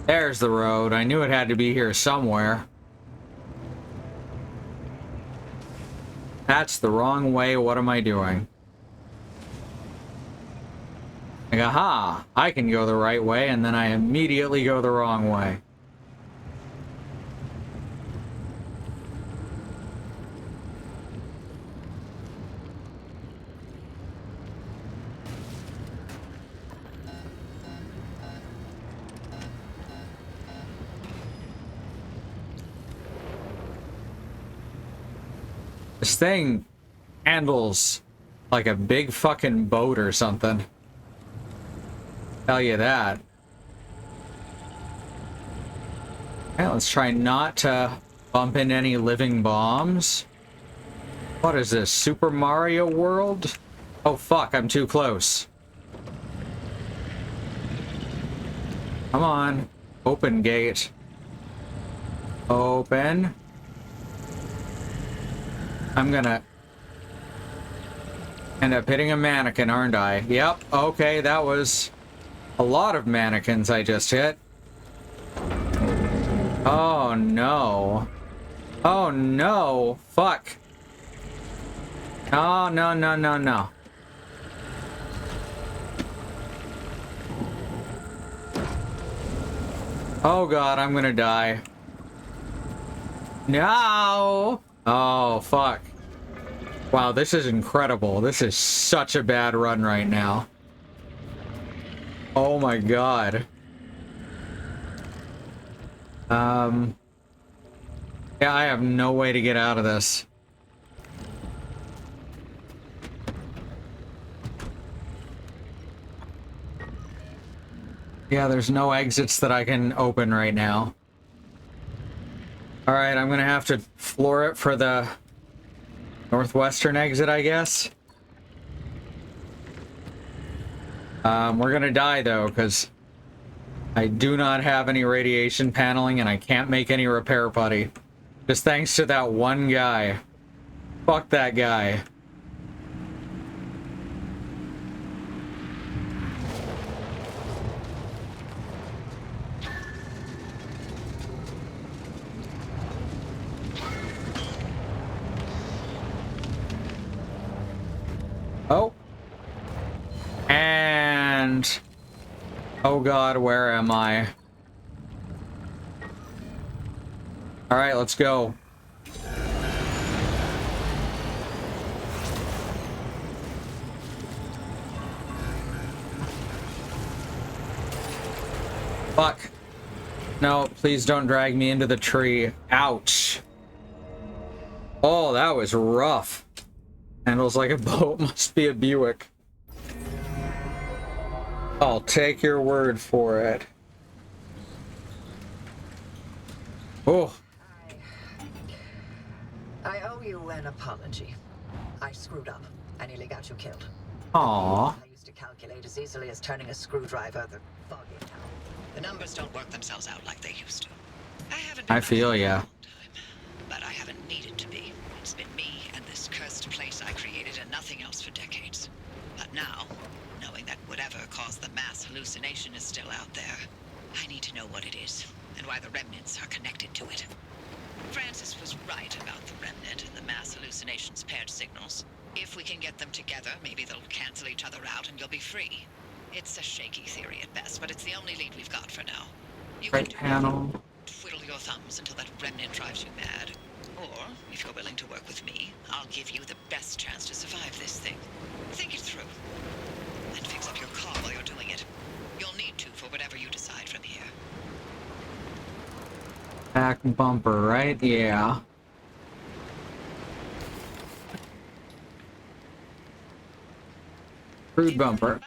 There's the road. I knew it had to be here somewhere. That's the wrong way. What am I doing? Like, aha! I can go the right way, and then I immediately go the wrong way. This thing handles like a big fucking boat or something. Tell you that. Okay, let's try not to bump into any living bombs. What is this, Super Mario World? Oh fuck, I'm too close. Come on. Open gate. Open. I'm gonna end up hitting a mannequin, aren't I? Yep, okay, that was a lot of mannequins I just hit. Oh no. Oh no. Fuck. Oh no, no, no, no. Oh god, I'm gonna die. No! Oh, fuck. Wow, this is incredible. This is such a bad run right now. Oh my god. Yeah, I have no way to get out of this. Yeah, there's no exits that I can open right now. Alright, I'm gonna have to floor it for the northwestern exit, I guess. We're gonna die though, because I do not have any radiation paneling, and I can't make any repair putty. Just thanks to that one guy. Fuck that guy. Oh. And... oh god, where am I? Alright, let's go. Fuck. No, please don't drag me into the tree. Ouch. Oh, that was rough. Handles like a boat, must be a Buick. I'll take your word for it. Oh. I owe you an apology. I screwed up. I nearly got you killed. Aww. I used to calculate as easily as turning a screwdriver the foggy town. The numbers don't work themselves out like they used to. I feel ya. But I haven't needed to be. It's been me and this cursed place I created and nothing else for decades. But now, knowing that whatever caused the mass hallucination is still out there, I need to know what it is and why the remnants are connected to it. Francis was right about the remnant and the mass hallucinations paired signals. If we can get them together, maybe they'll cancel each other out and you'll be free. It's a shaky theory at best, but it's the only lead we've got for now. You Right can panel. twiddle your thumbs until that remnant drives you mad. Or, if you're willing to work with me, I'll give you the best chance to survive this thing. Think it through. And fix up your car while you're doing it. You'll need to for whatever you decide from here. Back bumper, right? Yeah. Crude bumper.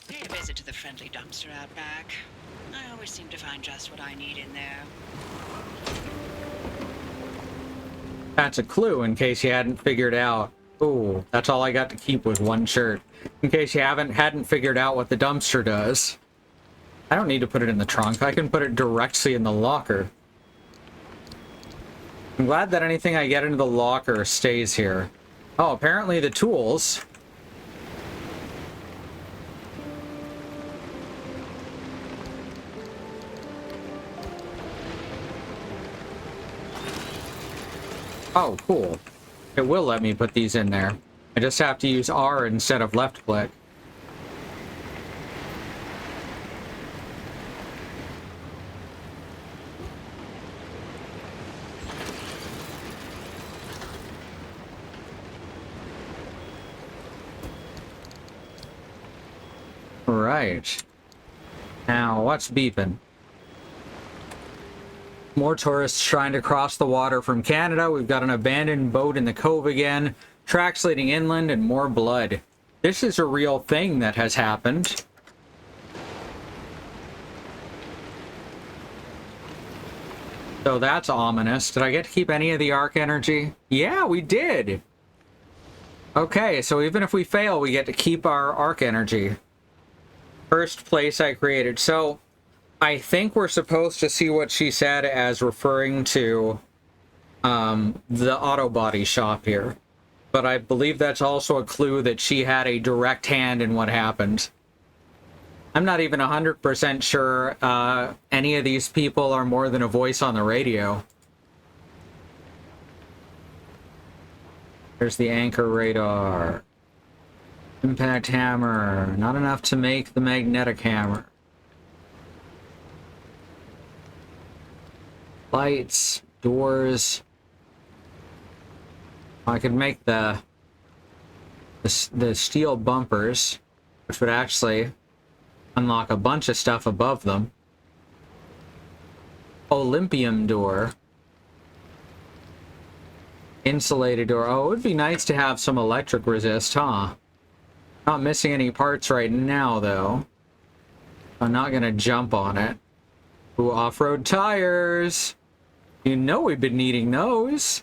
Pay a visit to the friendly dumpster out back. I always seem to find just what I need in there. That's a clue in case you hadn't figured out. Ooh, that's all I got to keep was one shirt. In case you hadn't figured out what the dumpster does. I don't need to put it in the trunk. I can put it directly in the locker. I'm glad that anything I get into the locker stays here. Oh, apparently the tools. Oh, cool. It will let me put these in there. I just have to use R instead of left click. Right. Now, what's beeping? More tourists trying to cross the water from Canada. We've got an abandoned boat in the cove again. Tracks leading inland and more blood. This is a real thing that has happened. So that's ominous. Did I get to keep any of the arc energy? Yeah, we did. Okay, so even if we fail, we get to keep our arc energy. First place I created. So I think we're supposed to see what she said as referring to the auto body shop here. But I believe that's also a clue that she had a direct hand in what happened. I'm not even 100% sure any of these people are more than a voice on the radio. There's the anchor radar. Impact hammer. Not enough to make the magnetic hammer. Lights, doors. I could make the steel bumpers, which would actually unlock a bunch of stuff above them. Olympium door. Insulated door. Oh, it would be nice to have some electric resist, huh? Not missing any parts right now, though. I'm not gonna jump on it. Ooh, off-road tires. You know we've been needing those.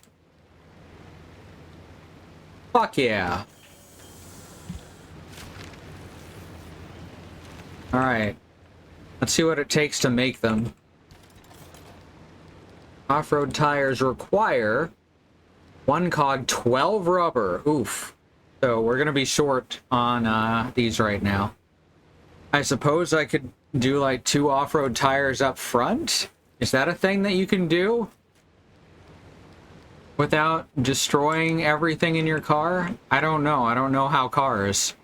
Fuck yeah. Alright. Let's see what it takes to make them. Off-road tires require 1 cog, 12 rubber. Oof. So we're gonna be short on these right now. I suppose I could do like 2 off-road tires up front? Is that a thing that you can do? Without destroying everything in your car? I don't know. I don't know how cars.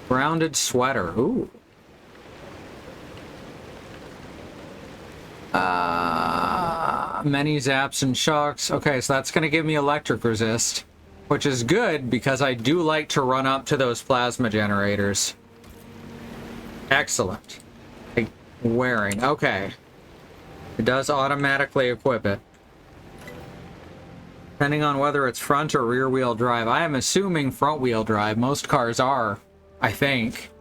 Grounded sweater. Ooh. Many zaps and shocks. Okay, so that's going to give me electric resist, which is good because I do like to run up to those plasma generators. Excellent. Like, wearing. Okay. It does automatically equip it. Depending on whether it's front or rear wheel drive. I am assuming front wheel drive. Most cars are, I think.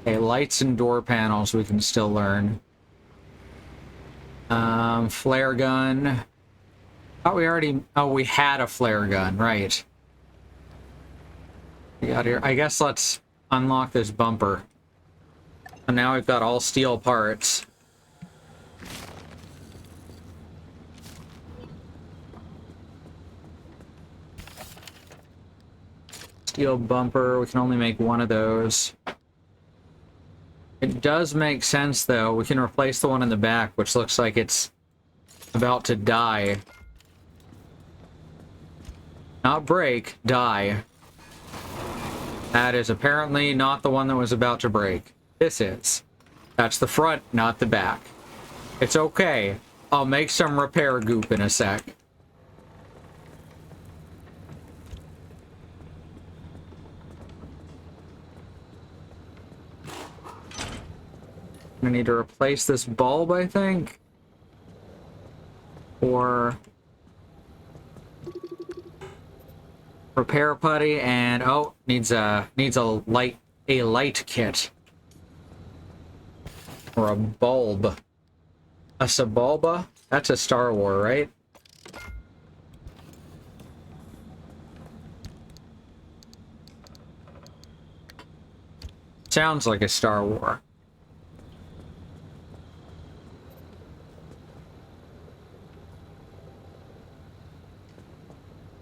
Okay, lights and door panels we can still learn. Flare gun. Thought we already... Oh, we had a flare gun, right. We got here. I guess let's unlock this bumper. And now we've got all steel parts. Steel bumper, we can only make 1 of those. It does make sense, though. We can replace the one in the back, which looks like it's about to die. Not break, die. That is apparently not the one that was about to break. This is. That's the front, not the back. It's okay. I'll make some repair goop in a sec. I need to replace this bulb, I think. Or repair putty, and oh, needs a light kit. Or a bulb. A Sebulba? That's a Star Wars, right? Sounds like a Star Wars.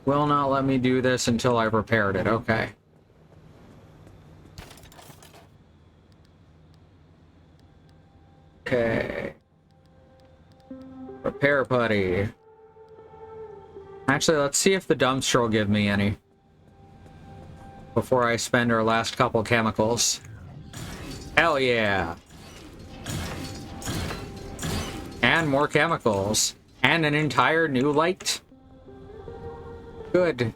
Will not let me do this until I've repaired it. Okay. Okay. Repair putty. Actually, let's see if the dumpster will give me any before I spend our last couple chemicals. Hell yeah. And more chemicals. And an entire new light. Good.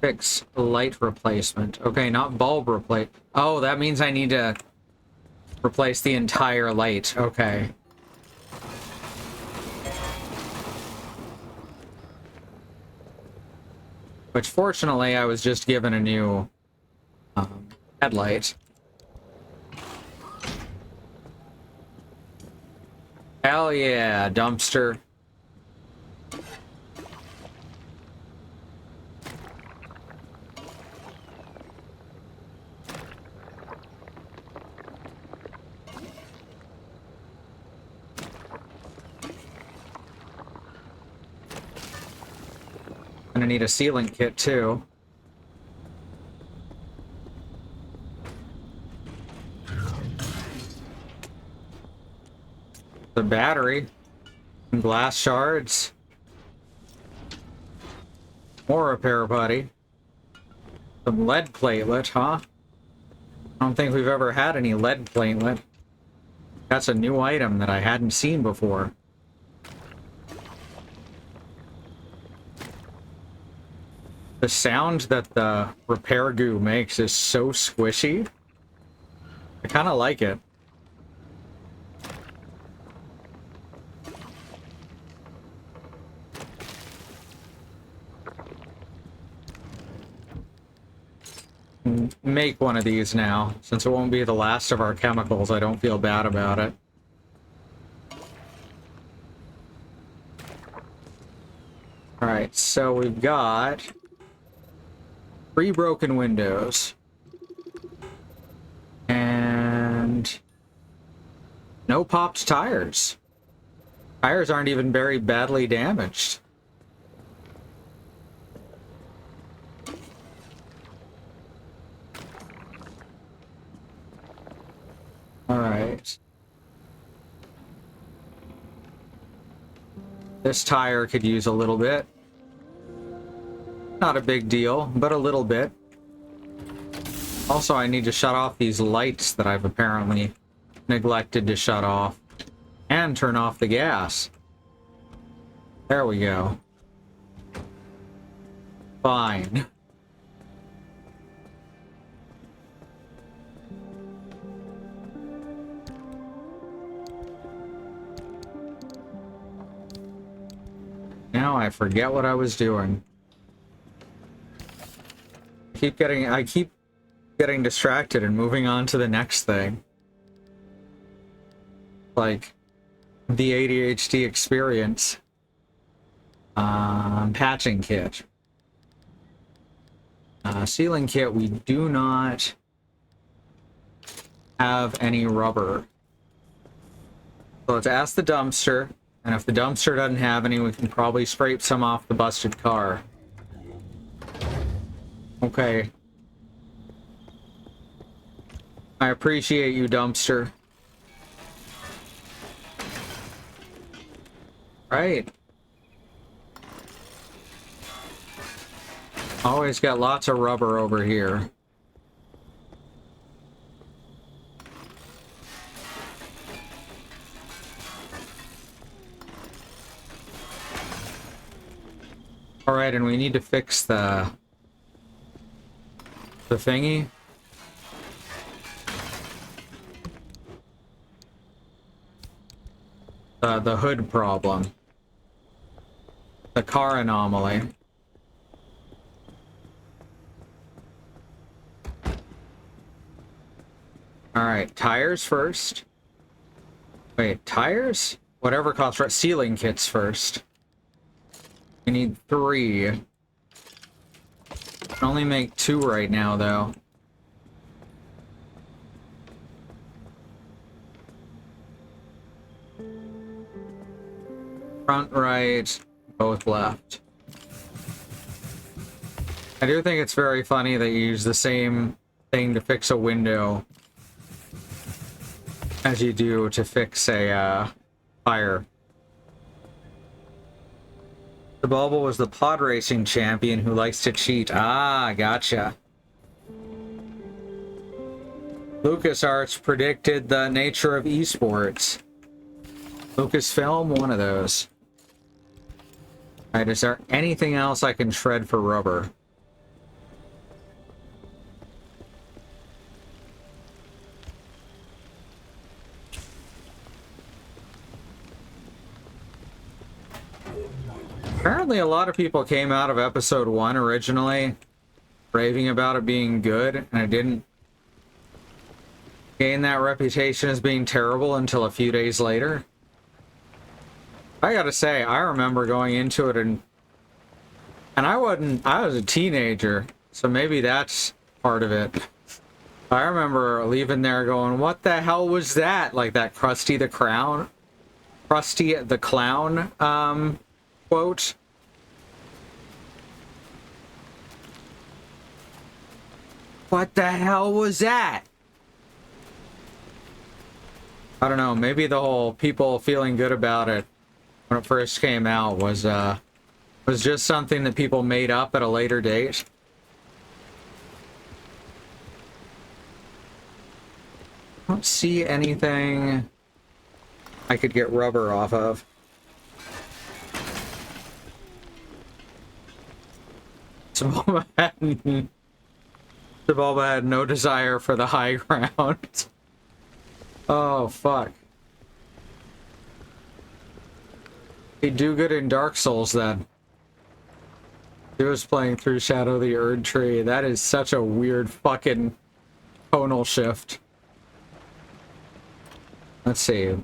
Fix light replacement. Okay, not bulb replace. Oh, that means I need to replace the entire light. Okay. Which, fortunately, I was just given a new headlight. Hell yeah, dumpster. Gonna need a sealant kit too. The battery. And glass shards. More repair putty. Some lead platelet, huh? I don't think we've ever had any lead platelet. That's a new item that I hadn't seen before. The sound that the repair goo makes is so squishy. I kind of like it. Make one of these now. Since it won't be the last of our chemicals, I don't feel bad about it. Alright, so we've got 3 broken windows. And no popped tires. Tires aren't even very badly damaged. Alright. This tire could use a little bit. Not a big deal, but a little bit. Also, I need to shut off these lights that I've apparently neglected to shut off. And turn off the gas. There we go. Fine. Now I forget what I was doing. I keep getting distracted and moving on to the next thing. Like the ADHD experience. Patching kit. Sealing kit, we do not have any rubber. So let's ask the dumpster, and if the dumpster doesn't have any, we can probably scrape some off the busted car. Okay. I appreciate you, dumpster. Right. Always got lots of rubber over here. Alright, and we need to fix the thingy. The hood problem. The car anomaly. Alright, tires first. Wait, tires? Whatever costs, right? Sealing kits first. We need 3. I can only make 2 right now, though. Front, right, both left. I do think it's very funny that you use the same thing to fix a window as you do to fix a fire. The Bulba was the pod racing champion who likes to cheat. Ah, gotcha. LucasArts predicted the nature of esports. Lucasfilm, one of those. Alright, is there anything else I can shred for rubber? Apparently a lot of people came out of episode 1 originally raving about it being good, and I didn't gain that reputation as being terrible until a few days later. I gotta say, I remember going into it and I was a teenager, so maybe that's part of it. I remember leaving there going, what the hell was that? Like that Krusty the Clown quote. What the hell was that? I don't know, maybe the whole people feeling good about it when it first came out was just something that people made up at a later date. I don't see anything I could get rubber off of. It's Sebulba had no desire for the high ground. Oh, fuck. He'd do good in Dark Souls, then. He was playing through Shadow of the Erd Tree. That is such a weird fucking tonal shift. Let's see.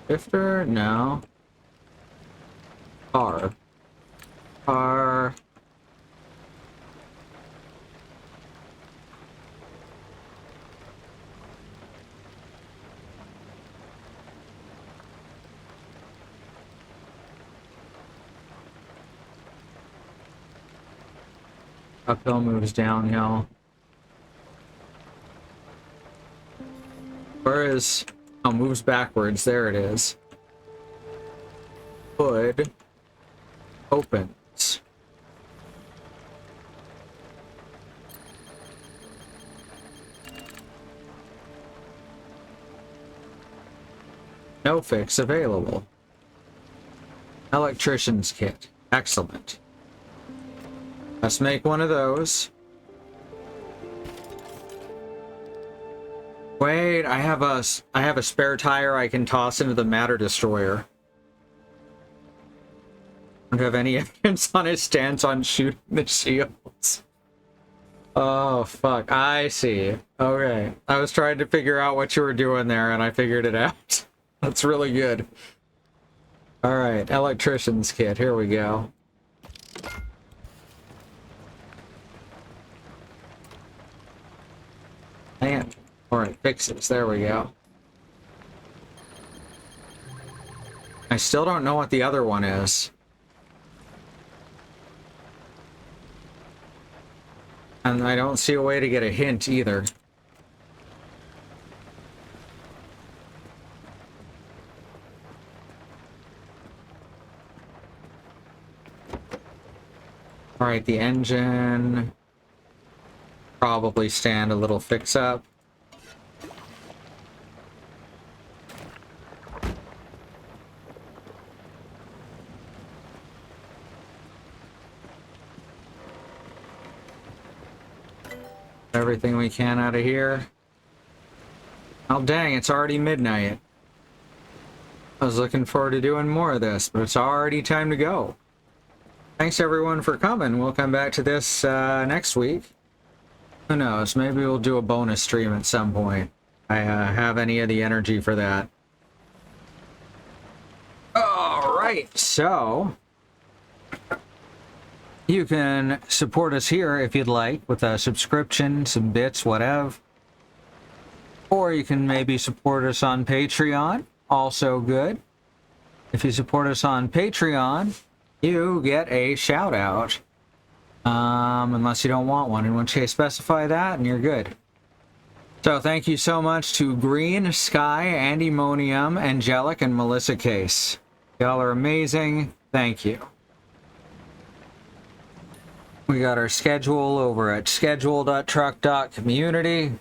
Shifter? No. Car. Car. Uphill moves downhill. Where is... Oh, moves backwards. There it is. Hood opens. No fix available. Electrician's kit. Excellent. Let's make one of those. Wait, I have a spare tire I can toss into the matter destroyer. Don't have any evidence on his stance on shooting the shields. Oh, fuck. I see. Okay. I was trying to figure out what you were doing there, and I figured it out. That's really good. Alright, electrician's kit. Here we go. Man. Alright, fixes. There we go. I still don't know what the other one is. And I don't see a way to get a hint either. Alright, the engine... probably stand a little fix-up. Everything we can out of here. Oh dang, it's already midnight. I was looking forward to doing more of this, but it's already time to go. Thanks everyone for coming. We'll come back to this next week. Who knows, maybe we'll do a bonus stream at some point. I have any of the energy for that. Alright, so... you can support us here if you'd like, with a subscription, some bits, whatever. Or you can maybe support us on Patreon, also good. If you support us on Patreon, you get a shout out. Unless you don't want one, in which case specify that and you're good. So thank you so much to Green, Sky, Andymonium, Angelic, and Melissa Case. Y'all are amazing. Thank you. We got our schedule over at schedule.truck.community.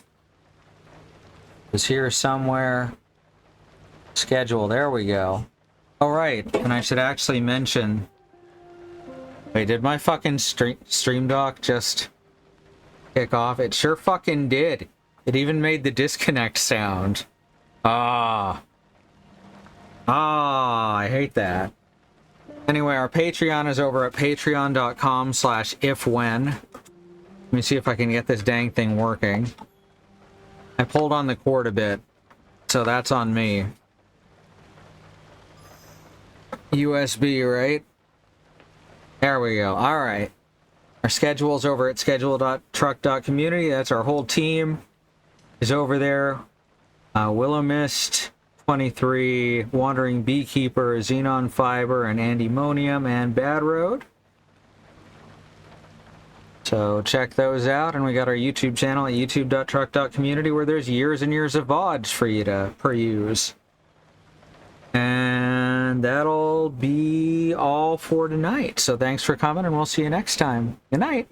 It's here somewhere. Schedule, there we go. Alright, and I should actually mention... wait, did my fucking stream dock just kick off? It sure fucking did. It even made the disconnect sound. I hate that. Anyway, our Patreon is over at patreon.com/ifwhen. Let me see if I can get this dang thing working. I pulled on the cord a bit, so that's on me. USB, right? There we go. Alright. Our schedule's over at schedule.truck.community. That's our whole team is over there. Willow Mist, 23, Wandering Beekeeper, Xenon Fiber, and Andymonium, and Bad Road. So check those out, and we got our YouTube channel at youtube.truck.community where there's years and years of VODs for you to peruse. And that'll be all for tonight. So thanks for coming, and we'll see you next time. Good night.